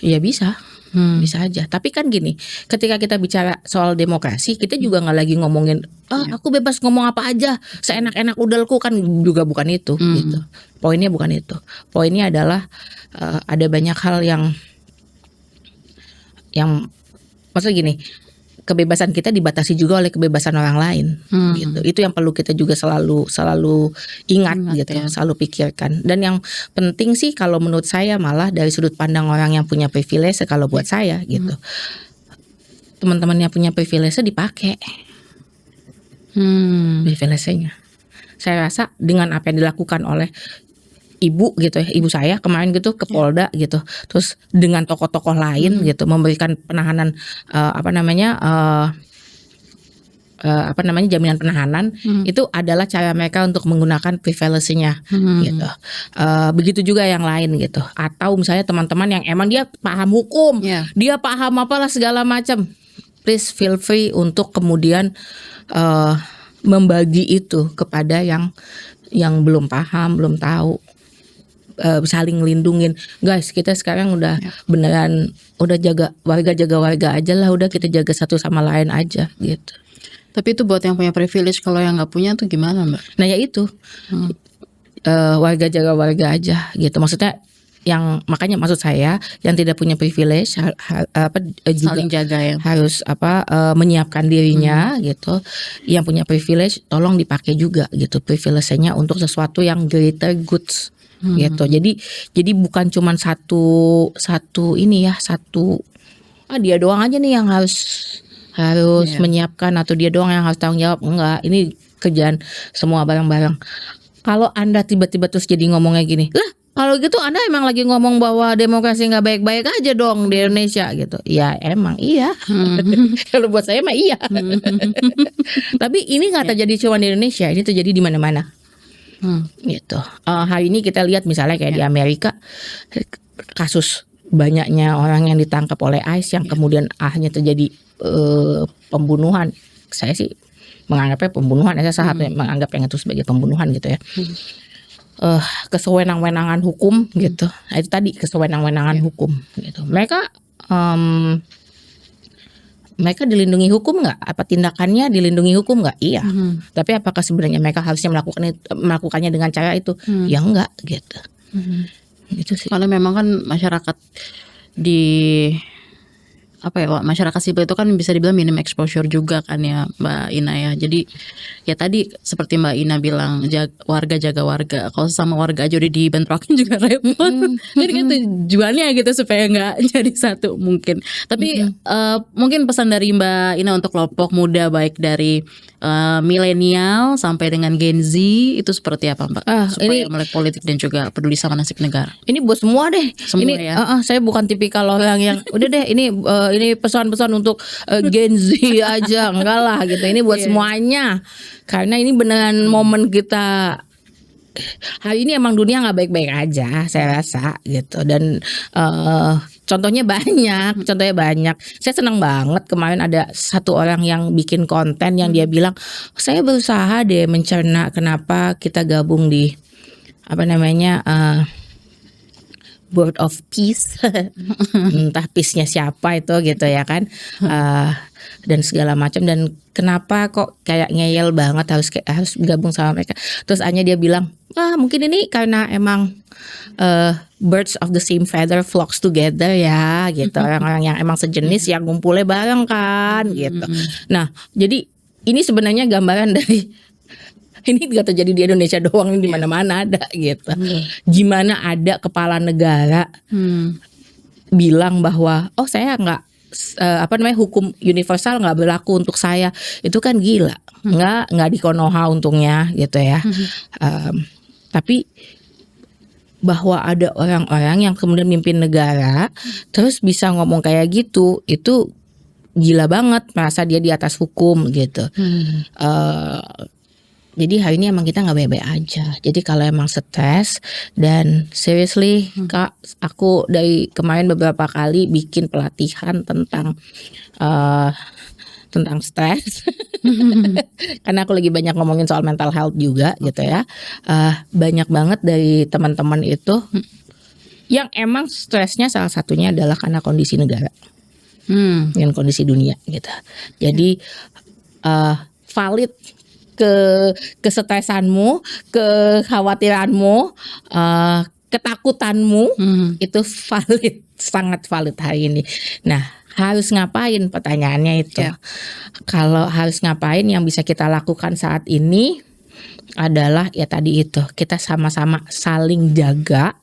[SPEAKER 1] Iya bisa. Bisa aja. Tapi kan gini, ketika kita bicara soal demokrasi, kita juga nggak lagi ngomongin aku bebas ngomong apa aja seenak-enak udalku, kan juga bukan itu gitu. Poinnya bukan itu. Poinnya adalah ada banyak hal yang maksudnya gini, kebebasan kita dibatasi juga oleh kebebasan orang lain gitu. Itu yang perlu kita juga selalu ingat gitu, selalu pikirkan. Dan yang penting sih kalau menurut saya malah dari sudut pandang orang yang punya privilege, kalau buat saya gitu, teman-teman yang punya privilege dipakai privilege-nya. Saya rasa dengan apa yang dilakukan oleh ibu gitu ya, ibu saya kemarin gitu ke Polda gitu, terus dengan tokoh-tokoh lain gitu memberikan penahanan jaminan penahanan, itu adalah cara mereka untuk menggunakan privilege-nya gitu. Begitu juga yang lain gitu. Atau misalnya teman-teman yang emang dia paham hukum, dia paham apalah segala macam, please feel free untuk kemudian membagi itu kepada yang belum paham, belum tahu. Saling lindungin, guys. Kita sekarang udah beneran udah jaga warga aja lah, udah kita jaga satu sama lain aja gitu.
[SPEAKER 2] Tapi itu buat yang punya privilege, kalau yang nggak punya tuh gimana, Mbak?
[SPEAKER 1] Nah ya itu warga jaga warga aja gitu. Maksudnya makanya maksud saya yang tidak punya privilege juga
[SPEAKER 2] saling jaga ya,
[SPEAKER 1] harus menyiapkan dirinya gitu. Yang punya privilege tolong dipakai juga gitu privilege-nya untuk sesuatu yang greater goods. Gitu. Jadi bukan cuman satu dia doang aja nih yang harus menyiapkan, atau dia doang yang harus tanggung jawab. Enggak, ini kerjaan semua bareng-bareng. Kalau Anda tiba-tiba terus jadi ngomongnya gini, lah kalau gitu Anda emang lagi ngomong bahwa demokrasi nggak baik-baik aja dong di Indonesia gitu. Ya emang iya. Kalau buat saya mah iya. Tapi ini nggak terjadi cuma di Indonesia, ini terjadi di mana-mana. Gitu. Hari ini kita lihat misalnya kayak di Amerika, kasus banyaknya orang yang ditangkap oleh ICE yang kemudian akhirnya terjadi pembunuhan. Saya sih menganggapnya pembunuhan, saya salah satu menganggap yang itu sebagai pembunuhan gitu ya. Kesewenang-wenangan hukum gitu. Itu tadi kesewenang-wenangan hukum gitu. Mereka dilindungi hukum nggak? Apa tindakannya dilindungi hukum nggak? Iya. Tapi apakah sebenarnya mereka harusnya melakukannya dengan cara itu? Ya enggak gitu. Itu sih.
[SPEAKER 2] Karena memang kan masyarakat masyarakat sipil itu kan bisa dibilang minim exposure juga kan ya, Mbak Ina ya. Jadi ya tadi seperti Mbak Ina bilang, warga jaga warga. Kalau sama warga aja udah dibentrokin juga repot. Jadi kan tujuannya gitu supaya nggak jadi satu mungkin. Tapi mungkin pesan dari Mbak Ina untuk kelompok muda baik dari milenial sampai dengan Gen Z itu seperti apa, Mbak? Supaya melek politik dan juga peduli sama nasib negara.
[SPEAKER 1] Ini buat semua deh.
[SPEAKER 2] Semua
[SPEAKER 1] ini
[SPEAKER 2] ya.
[SPEAKER 1] Saya bukan tipikal orang yang udah deh ini pesan-pesan untuk Gen Z aja, enggak lah gitu. Ini buat semuanya. Karena ini beneran momen kita. Hari ini emang dunia nggak baik-baik aja, saya rasa gitu. Dan contohnya banyak. Saya senang banget kemarin ada satu orang yang bikin konten yang dia bilang, saya berusaha deh mencerna kenapa kita gabung di Board of Peace. Entah peace-nya siapa itu gitu ya kan. Dan segala macam, dan kenapa kok kayak ngeyel banget harus gabung sama mereka. Terus hanya dia bilang, mungkin ini karena emang birds of the same feather flocks together ya gitu. Orang-orang yang emang sejenis yang ngumpulnya bareng kan gitu. Nah jadi ini sebenarnya gambaran dari ini gak terjadi di Indonesia doang, di mana-mana ada gitu. Gimana ada kepala negara bilang bahwa saya nggak hukum universal nggak berlaku untuk saya, itu kan gila. Nggak di Konoha untungnya gitu ya. Tapi bahwa ada orang-orang yang kemudian mimpin negara terus bisa ngomong kayak gitu, itu gila banget, merasa dia di atas hukum gitu. Jadi hari ini emang kita nggak baik-baik aja. Jadi kalau emang stres, dan seriously Kak, aku dari kemarin beberapa kali bikin pelatihan tentang stres. Karena aku lagi banyak ngomongin soal mental health juga gitu ya. Banyak banget dari teman-teman itu yang emang stresnya salah satunya adalah karena kondisi negara dan kondisi dunia gitu. Jadi valid kesetresanmu, kekhawatiranmu, ketakutanmu itu valid, sangat valid hari ini. Nah, harus ngapain, pertanyaannya itu. Kalau harus ngapain, yang bisa kita lakukan saat ini adalah ya tadi itu, kita sama-sama saling jaga.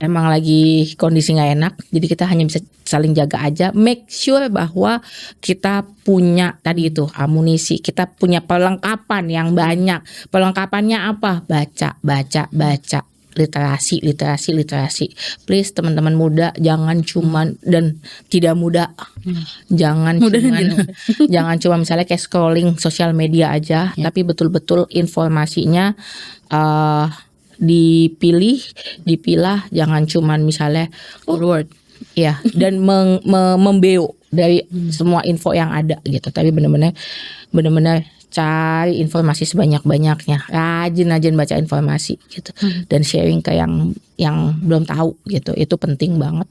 [SPEAKER 1] Emang lagi kondisi nggak enak, jadi kita hanya bisa saling jaga aja. Make sure bahwa kita punya tadi itu amunisi, kita punya perlengkapan yang banyak. Perlengkapannya apa? Baca. Literasi. Please teman-teman muda, jangan cuman, dan tidak muda, jangan cuma misalnya kayak scrolling sosial media aja, tapi betul-betul informasinya dipilah, jangan cuman misalnya forward ya, dan membeu dari semua info yang ada gitu, tapi benar-benar cari informasi sebanyak-banyaknya, rajin baca informasi gitu, dan sharing ke yang belum tahu gitu, itu penting banget.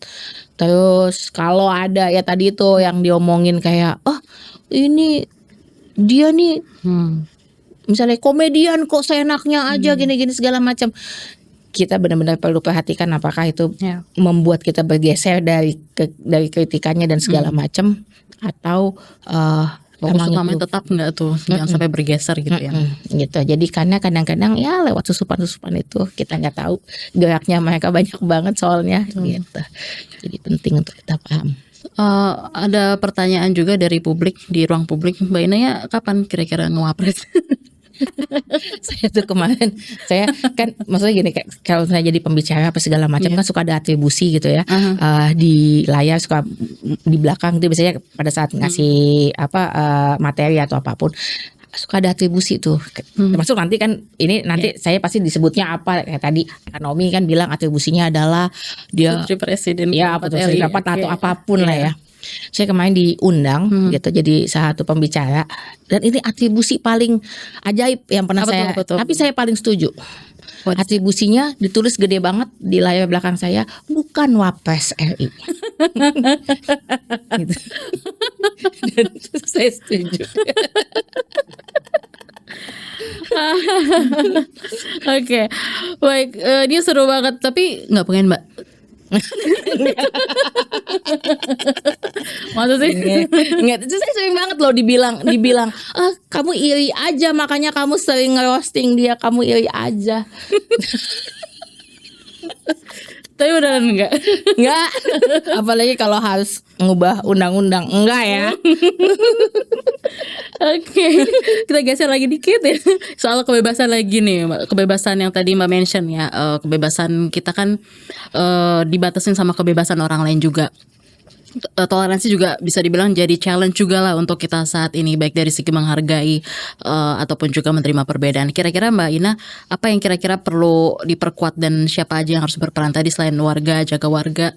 [SPEAKER 1] Terus kalau ada ya tadi itu yang diomongin kayak ini dia nih misalnya komedian kok seenaknya aja gini-gini segala macam. Kita benar-benar perlu perhatikan apakah itu membuat kita bergeser dari kritikannya dan segala macam, atau
[SPEAKER 2] fokus utamanya tetap nggak tuh, jangan sampai bergeser gitu ya.
[SPEAKER 1] Gitu. Jadi karena kadang-kadang ya lewat susupan itu kita nggak tahu geraknya mereka banyak banget soalnya gitu. Jadi penting untuk kita paham.
[SPEAKER 2] Ada pertanyaan juga dari publik, di ruang publik, Mbak Ina ya, kapan kira-kira ngewapres?
[SPEAKER 1] Saya tuh kemarin, saya kan maksudnya gini, kayak kalau saya jadi pembicara apa segala macam kan suka ada atribusi gitu ya, di layar, suka di belakang tuh biasanya pada saat ngasih materi atau apapun suka ada atribusi tuh, termasuk nanti kan ini nanti saya pasti disebutnya apa, kayak tadi Nomi kan bilang atribusinya adalah dia
[SPEAKER 2] Putri Presiden
[SPEAKER 1] ya atau apapun lah ya. Saya kemarin diundang gitu jadi satu pembicara, dan ini atribusi paling ajaib yang pernah tapi saya paling setuju. Atribusinya ditulis gede banget di layar belakang saya, bukan Wapres RI. Gitu. Dan saya setuju.
[SPEAKER 2] Oke, baik, dia seru banget, tapi nggak pengen Mbak. Maksudnya
[SPEAKER 1] Nggak, itu saya sering banget loh dibilang kamu iri aja, makanya kamu sering ngerosting dia, kamu iri aja.
[SPEAKER 2] tapi beneran enggak?
[SPEAKER 1] Enggak, apalagi kalau harus ngubah undang-undang, enggak ya.
[SPEAKER 2] Oke, kita geser lagi dikit ya soal kebebasan lagi nih, kebebasan yang tadi Mbak mention ya, kebebasan kita kan dibatasin sama kebebasan orang lain juga. Toleransi juga bisa dibilang jadi challenge juga lah untuk kita saat ini, baik dari segi menghargai ataupun juga menerima perbedaan. Kira-kira Mbak Ina, apa yang kira-kira perlu diperkuat dan siapa aja yang harus berperan tadi selain warga, jaga warga?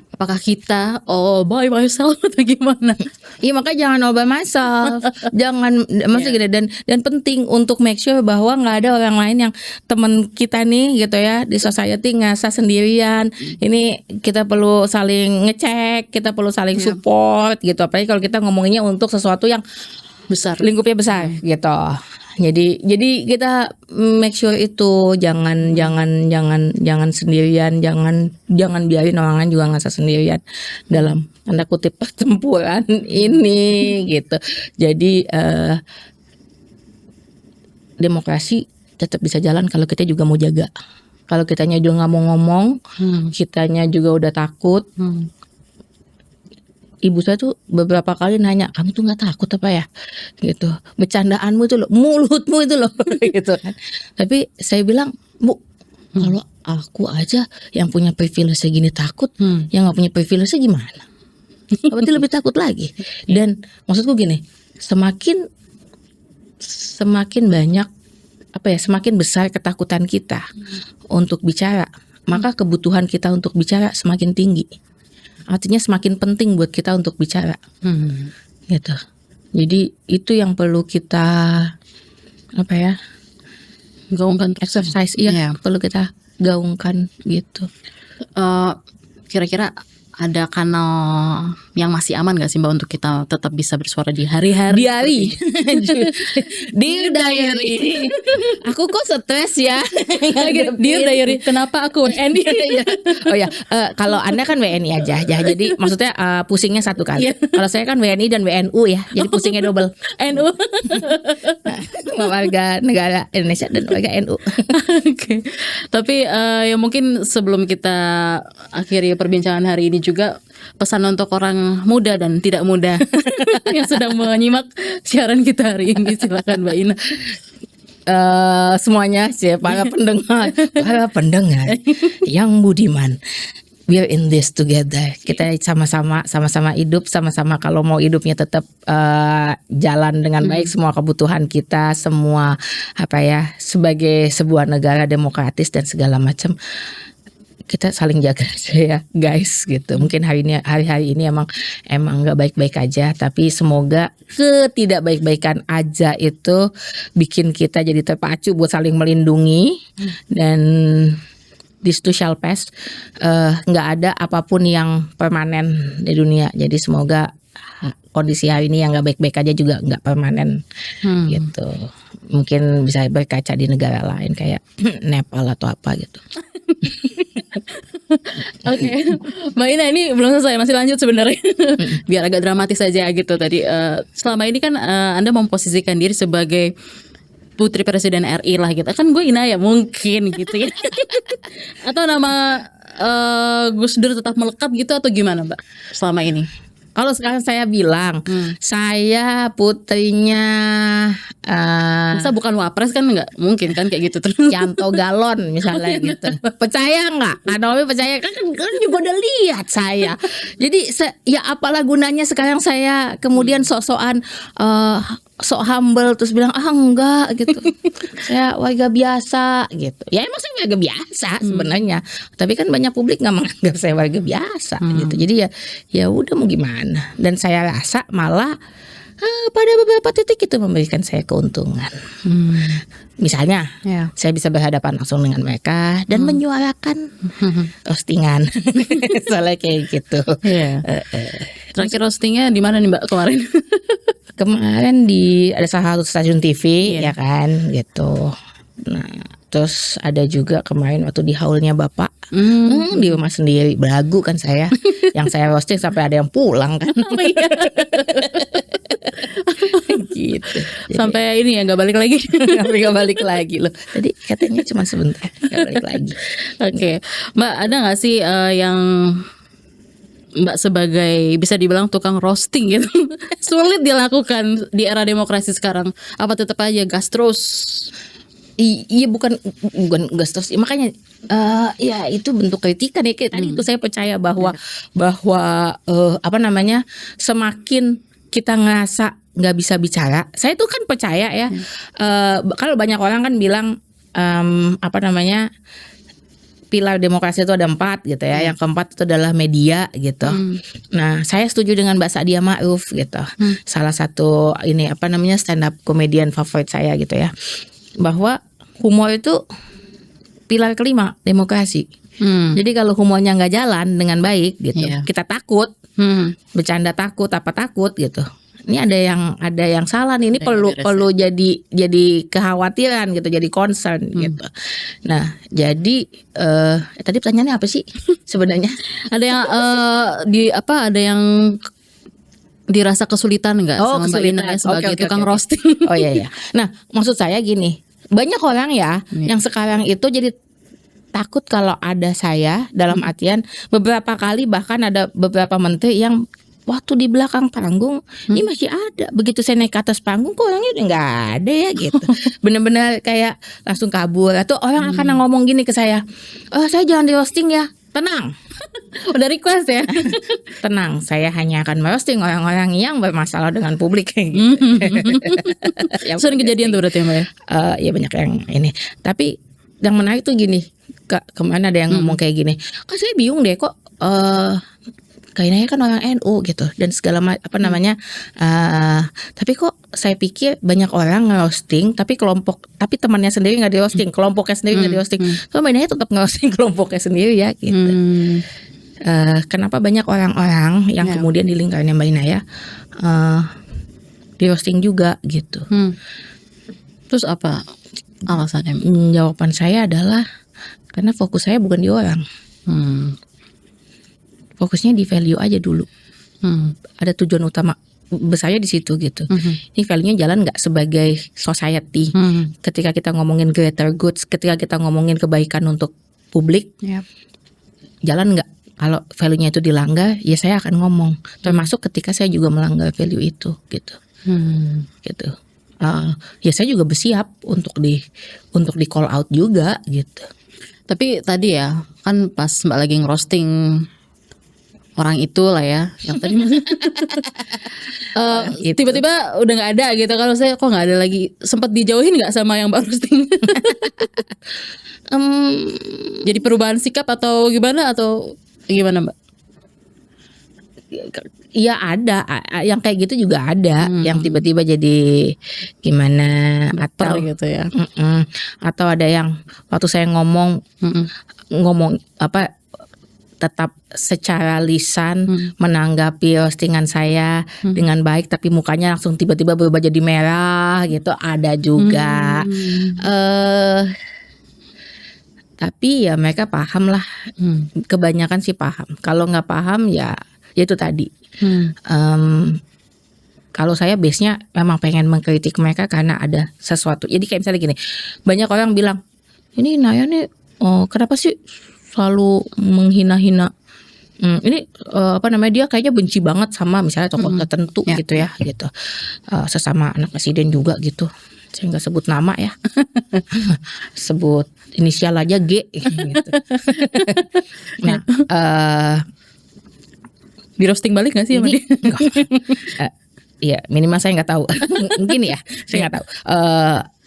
[SPEAKER 2] Apakah kita by myself atau gimana?
[SPEAKER 1] Iya, makanya jangan all by myself. Jangan, maksudnya gini, dan penting untuk make sure bahwa nggak ada orang lain yang teman kita nih gitu ya di society ngerasa sendirian. Ini kita perlu saling ngecek, kita perlu saling support gitu. Apalagi kalau kita ngomonginnya untuk sesuatu yang
[SPEAKER 2] Besar,
[SPEAKER 1] lingkupnya besar gitu. Jadi kita make sure itu jangan sendirian, jangan biarin orang lain juga ngerasa sendirian dalam tanda kutip pertempuran ini gitu. Jadi demokrasi tetap bisa jalan kalau kita juga mau jaga. Kalau kitanya juga nggak mau ngomong, kitanya juga udah takut. Ibu saya tuh beberapa kali nanya, kamu tuh nggak takut apa ya, gitu. Bercandaanmu itu loh, mulutmu itu loh, gitu kan. Tapi saya bilang, Bu, kalau aku aja yang punya privilege segini takut, yang nggak punya privilege gimana? Berarti lebih takut lagi. Dan maksudku gini, semakin semakin banyak semakin besar ketakutan kita untuk bicara, maka kebutuhan kita untuk bicara semakin tinggi. Artinya semakin penting buat kita untuk bicara. Gitu. Jadi itu yang perlu kita
[SPEAKER 2] gaungkan
[SPEAKER 1] exercise, perlu kita gaungkan gitu.
[SPEAKER 2] Kira-kira ada kanal yang masih aman gak sih Mbak untuk kita tetap bisa bersuara di hari-hari?
[SPEAKER 1] Dear Diary. Aku kok stres ya.
[SPEAKER 2] Dear Diary, kenapa aku WNI?
[SPEAKER 1] Oh ya, kalau Anda kan WNI aja. Jadi maksudnya pusingnya satu kali. Kalau saya kan WNI dan WNU ya. Jadi pusingnya double.
[SPEAKER 2] NU.
[SPEAKER 1] Warga negara Indonesia dan warga NU.
[SPEAKER 2] Oke. Tapi ya mungkin sebelum kita akhiri perbincangan hari ini juga pesan untuk orang muda dan tidak muda yang sedang menyimak siaran kita hari ini, silakan Mbak Ina.
[SPEAKER 1] Semuanya sih para pendengar yang budiman, we're in this together. Kita sama-sama hidup, sama-sama kalau mau hidupnya tetap jalan dengan baik, semua kebutuhan kita, semua sebagai sebuah negara demokratis dan segala macam, kita saling jaga aja ya guys gitu. Mungkin hari-hari ini emang nggak baik-baik aja, tapi semoga ketidakbaik-baikan aja itu bikin kita jadi terpacu buat saling melindungi, dan this too shall pass. Nggak ada apapun yang permanen di dunia, jadi semoga kondisi hari ini yang nggak baik-baik aja juga nggak permanen gitu. Mungkin bisa berkaca di negara lain kayak Nepal atau apa gitu.
[SPEAKER 2] Oke, Mbak Ina ini belum selesai, masih lanjut sebenarnya. Biar agak dramatis aja gitu tadi. Selama ini kan Anda memposisikan diri sebagai Putri Presiden RI lah gitu. Kan gue Ina ya mungkin gitu ya. Atau nama Gus Dur tetap melekat gitu atau gimana Mbak selama ini?
[SPEAKER 1] Kalau sekarang saya bilang saya putrinya
[SPEAKER 2] masa bukan wapres kan nggak mungkin kan kayak gitu terus.
[SPEAKER 1] Yanto Galon misalnya gitu. Percaya nggak? Anomi percaya kan juga udah lihat saya. Jadi ya apalah gunanya sekarang saya kemudian sok-sokan sok humble terus bilang enggak gitu. Saya warga biasa gitu. Ya emang saya warga biasa sebenarnya. Tapi kan banyak publik nggak menganggap saya warga biasa gitu. Jadi ya udah mau gimana. Dan saya rasa malah pada beberapa titik itu memberikan saya keuntungan. Misalnya saya bisa berhadapan langsung dengan mereka dan menyuarakan roastingan. Soalnya kayak gitu.
[SPEAKER 2] Terakhir roastingnya di mana nih Mbak kemarin?
[SPEAKER 1] Kemarin ada salah satu stasiun TV ya kan gitu. Nah terus ada juga kemarin waktu di haulnya Bapak di rumah sendiri, belagu kan saya. Yang saya roasting sampai ada yang pulang kan. Gitu.
[SPEAKER 2] Sampai ini ya nggak balik lagi.
[SPEAKER 1] Nggak balik lagi loh. Tadi katanya cuma sebentar nggak balik lagi.
[SPEAKER 2] Oke. Mbak ada nggak sih yang Mbak sebagai bisa dibilang tukang roasting gitu sulit dilakukan di era demokrasi sekarang? Apa tetap aja gas terus?
[SPEAKER 1] Iya bukan gas terus. Makanya ya itu bentuk kritikan ya. Tadi itu saya percaya bahwa semakin kita ngerasa nggak bisa bicara. Saya tuh kan percaya ya. Kalau banyak orang kan bilang pilar demokrasi itu ada 4 gitu ya. Yang keempat itu adalah media gitu. Nah, saya setuju dengan Mbak Sadia Ma'ruf gitu. Salah satu stand up komedian favorit saya gitu ya. Bahwa humor itu pilar kelima demokrasi. Jadi kalau humornya nggak jalan dengan baik gitu, kita takut, bercanda takut, apa takut gitu. Ini ada yang salah nih. Ini perlu jadi kekhawatiran gitu, jadi concern gitu. Nah, jadi tadi pertanyaannya apa sih sebenarnya?
[SPEAKER 2] Ada yang ada yang dirasa kesulitan nggak sama Mbak Ina sebagai tukang roasting?
[SPEAKER 1] Oh iya. Nah, maksud saya gini, banyak orang ya yang sekarang itu jadi takut kalau ada saya, dalam artian beberapa kali bahkan ada beberapa menteri yang waktu di belakang panggung ini masih ada. Begitu saya naik ke atas panggung kok orangnya udah nggak ada ya gitu. Bener-bener kayak langsung kabur. Atau orang akan ngomong gini ke saya, saya jangan di roasting ya. Tenang,
[SPEAKER 2] Udah request ya.
[SPEAKER 1] Tenang, saya hanya akan merosting orang-orang yang bermasalah dengan publik. Yang
[SPEAKER 2] Sering kejadian tuh berarti Mbak ya.
[SPEAKER 1] Ya banyak yang ini. Tapi yang menarik tuh gini, kemana ada yang ngomong kayak gini. Kan saya bingung deh kok. Kayaknya kan orang NU gitu dan segala apa namanya. Tapi kok saya pikir banyak orang ngerosting, tapi temannya sendiri nggak di roasting, kelompoknya sendiri nggak di roasting. So mainnya tetap ngerosting kelompoknya sendiri ya gitu. Kenapa banyak orang-orang yang kemudian di lingkarannya Mbak Inaya di roasting juga gitu.
[SPEAKER 2] Terus apa alasannya?
[SPEAKER 1] Jawaban saya adalah karena fokus saya bukan di orang. Fokusnya di value aja dulu. Ada tujuan utama besarnya di situ gitu. Ini value-nya jalan nggak sebagai society. Ketika kita ngomongin greater goods, ketika kita ngomongin kebaikan untuk publik, jalan nggak? Kalau value-nya itu dilanggar, ya saya akan ngomong. Termasuk ketika saya juga melanggar value itu, gitu. Gitu. Ya saya juga bersiap untuk di call out juga, gitu.
[SPEAKER 2] Tapi tadi ya, kan pas Mbak lagi ngerosting orang itu lah ya, yang tadi tiba-tiba udah nggak ada gitu. Kalau saya kok nggak ada lagi, sempat dijauhin nggak sama yang Mbak roasting? Jadi perubahan sikap atau gimana Mbak?
[SPEAKER 1] Iya ada, yang kayak gitu juga ada, yang tiba-tiba jadi gimana atau
[SPEAKER 2] gitu ya.
[SPEAKER 1] Atau ada yang waktu saya ngomong apa tetap secara lisan menanggapi roastingan saya dengan baik, tapi mukanya langsung tiba-tiba berubah jadi merah gitu, ada juga. Tapi ya mereka paham lah, kebanyakan sih paham. Kalau nggak paham ya itu tadi. Kalau saya base-nya memang pengen mengkritik mereka karena ada sesuatu. Jadi kayak misalnya gini, banyak orang bilang, ini Naya nih kenapa sih selalu menghina-hina. Ini apa namanya, dia kayaknya benci banget sama misalnya tokoh tertentu gitu ya gitu. Sesama anak presiden juga gitu. Saya nggak sebut nama ya. Sebut inisial aja G gitu. Nah,
[SPEAKER 2] di roasting balik nggak sih sama dia?
[SPEAKER 1] Iya, minimal saya nggak tahu. Mungkin ya, saya nggak tahu.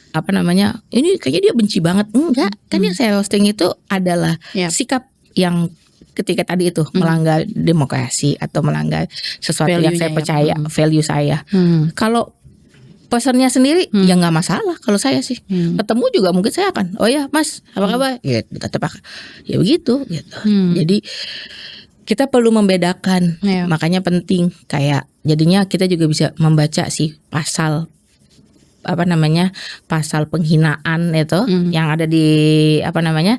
[SPEAKER 1] Apa namanya? Ini kayaknya dia benci banget. Enggak, kan yang saya roasting itu adalah sikap yang ketika tadi itu melanggar demokrasi atau melanggar sesuatu yang saya percaya, value saya. Kalau personnya sendiri ya nggak masalah kalau saya sih. Ketemu juga mungkin saya akan, oh ya Mas, apa kabar? Gitu, tetap ya begitu gitu. Jadi kita perlu membedakan, makanya penting kayak jadinya kita juga bisa membaca sih pasal apa namanya, pasal penghinaan itu yang ada di apa namanya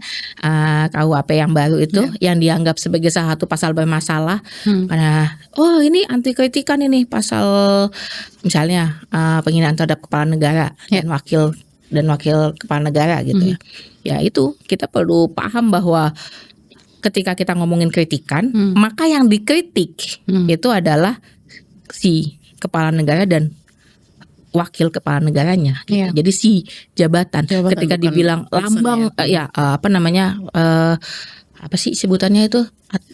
[SPEAKER 1] KUHP yang baru itu yang dianggap sebagai salah satu pasal bermasalah karena ini anti kritikan ini pasal misalnya penghinaan terhadap kepala negara dan wakil kepala negara gitu ya itu kita perlu paham bahwa ketika kita ngomongin kritikan maka yang dikritik itu adalah si kepala negara dan wakil kepala negaranya. Jadi si jabatan ketika dibilang lambang apa namanya apa sih sebutannya itu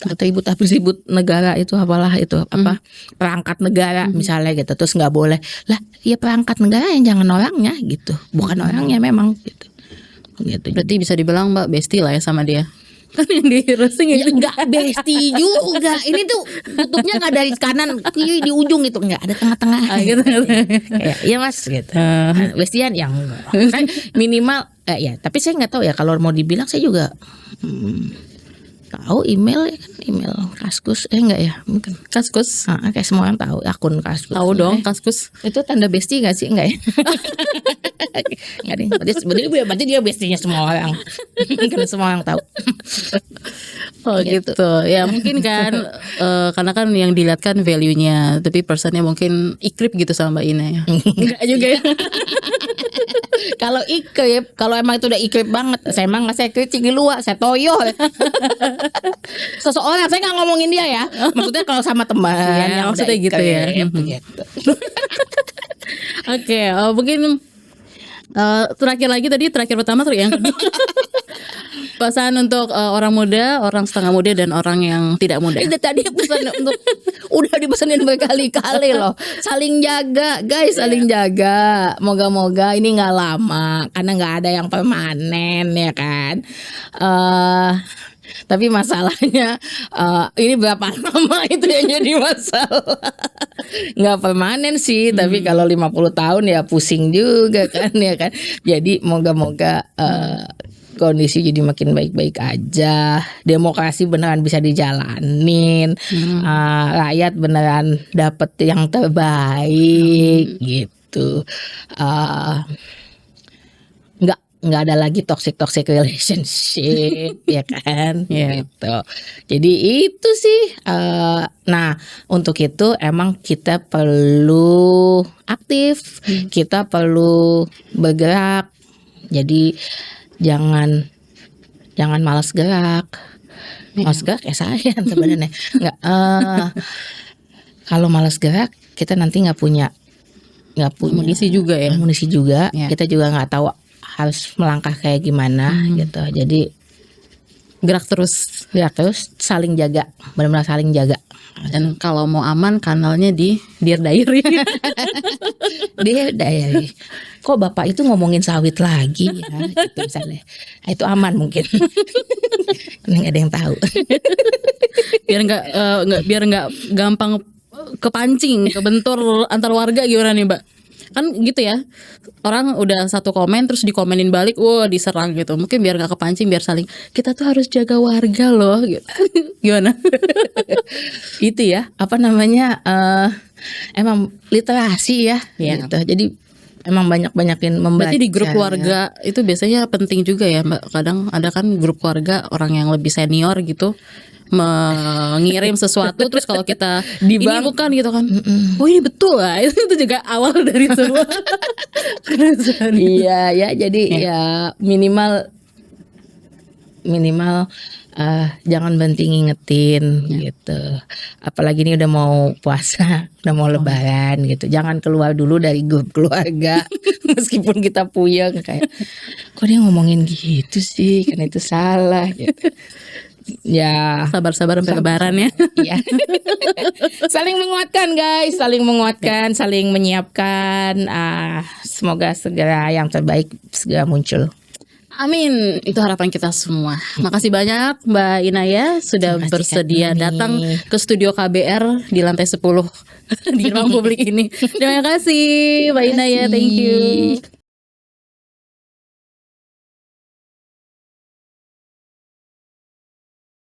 [SPEAKER 1] atribut negara itu apalah itu apa perangkat negara misalnya gitu, terus nggak boleh lah ya perangkat negara yang jangan orangnya gitu, bukan orangnya memang gitu.
[SPEAKER 2] Berarti bisa dibilang Mbak bestie lah ya sama dia. Kan yang di roasting
[SPEAKER 1] ya enggak bestie juga. Ini tuh tutupnya enggak dari kanan kiri di ujung gitu, enggak ada tengah-tengah.
[SPEAKER 2] Gitu.
[SPEAKER 1] Ya Mas gitu. Bestian yang kan minimal ya, tapi saya enggak tahu ya kalau mau dibilang saya juga tahu email Kaskus enggak ya mungkin
[SPEAKER 2] Kaskus
[SPEAKER 1] kayak semua orang tahu akun Kaskus.
[SPEAKER 2] Tahu dong Kaskus.
[SPEAKER 1] Itu tanda bestie enggak sih? Enggak ya? Enggak deh. Berarti dia bestinya semua orang. Karena semua orang tahu.
[SPEAKER 2] Oh gitu. Ya mungkin kan karena kan yang dilihat kan value-nya, tapi personnya mungkin ikrip gitu sama Mbak Ina ya. Enggak juga ya.
[SPEAKER 1] Kalau ikrip, kalau emang itu udah ikrip banget, saya emang nggak saya kritik di luar, saya toyo. Seseorang, saya nggak ngomongin dia ya. Maksudnya kalau sama teman,
[SPEAKER 2] yang maksudnya gitu ya.
[SPEAKER 1] Gitu.
[SPEAKER 2] Oke, mungkin terakhir lagi tadi terakhir pertama terus yang kedua. Pasangan untuk orang muda, orang setengah muda, dan orang yang tidak muda.
[SPEAKER 1] Itu tadi pesan untuk udah dipesanin berkali-kali loh. Saling jaga, guys, saling jaga. Moga-moga ini nggak lama karena nggak ada yang permanen ya kan. Tapi masalahnya ini berapa lama itu yang jadi masalah. Nggak permanen sih, tapi kalau 50 tahun ya pusing juga kan ya kan. Jadi moga-moga kondisi jadi makin baik-baik aja, demokrasi beneran bisa dijalanin, rakyat beneran dapet yang terbaik gitu. Nggak ada lagi toxic relationship ya kan. Gitu. Jadi itu sih. Nah untuk itu emang kita perlu aktif, kita perlu bergerak. Jadi jangan malas gerak. Malas gerak ya saya sebenarnya. Nggak. Kalau malas gerak kita nanti nggak punya
[SPEAKER 2] Amunisi juga ya.
[SPEAKER 1] Amunisi juga.
[SPEAKER 2] Ya.
[SPEAKER 1] Kita juga nggak tahu harus melangkah kayak gimana gitu. Jadi
[SPEAKER 2] Gerak terus.
[SPEAKER 1] saling jaga, benar-benar saling jaga.
[SPEAKER 2] Dan kalau mau aman, kanalnya di Dear Diary.
[SPEAKER 1] Dia diary. Kok bapak itu ngomongin sawit lagi ya gitu misalnya. Nah, itu aman mungkin. Ini nggak ada yang tahu.
[SPEAKER 2] biar nggak gampang kepancing, kebentur antar warga, gimana nih Mbak? Kan gitu ya, orang udah satu komen terus dikomenin balik, wah diserang gitu. Mungkin biar gak kepancing, biar saling, kita tuh harus jaga warga loh gitu. Gimana?
[SPEAKER 1] Itu ya, apa namanya, emang literasi ya gitu. Jadi emang banyak-banyakin membaca.
[SPEAKER 2] Berarti di grup keluarga itu biasanya penting juga ya Mbak. Kadang ada kan grup keluarga orang yang lebih senior gitu mengirim sesuatu, terus kalau kita ini bukan gitu kan, oh ini betul lah. Itu juga awal dari semua.
[SPEAKER 1] Iya ya, jadi ya minimal jangan berhenti ngingetin gitu. Apalagi ini udah mau puasa, udah mau lebaran gitu. Jangan keluar dulu dari grup keluarga meskipun kita puyeng kayak kok dia ngomongin gitu sih, kan itu salah gitu. Ya
[SPEAKER 2] sabar-sabar sampai lebaran ya.
[SPEAKER 1] Iya. Saling menguatkan guys, saling menguatkan, saling menyiapkan. Semoga segera yang terbaik segera muncul.
[SPEAKER 2] Amin, itu harapan kita semua. Makasih banyak Mbak Inaya sudah bersedia datang ke studio KBR di lantai 10 di ruang publik ini. Terima kasih Mbak Inaya, thank you.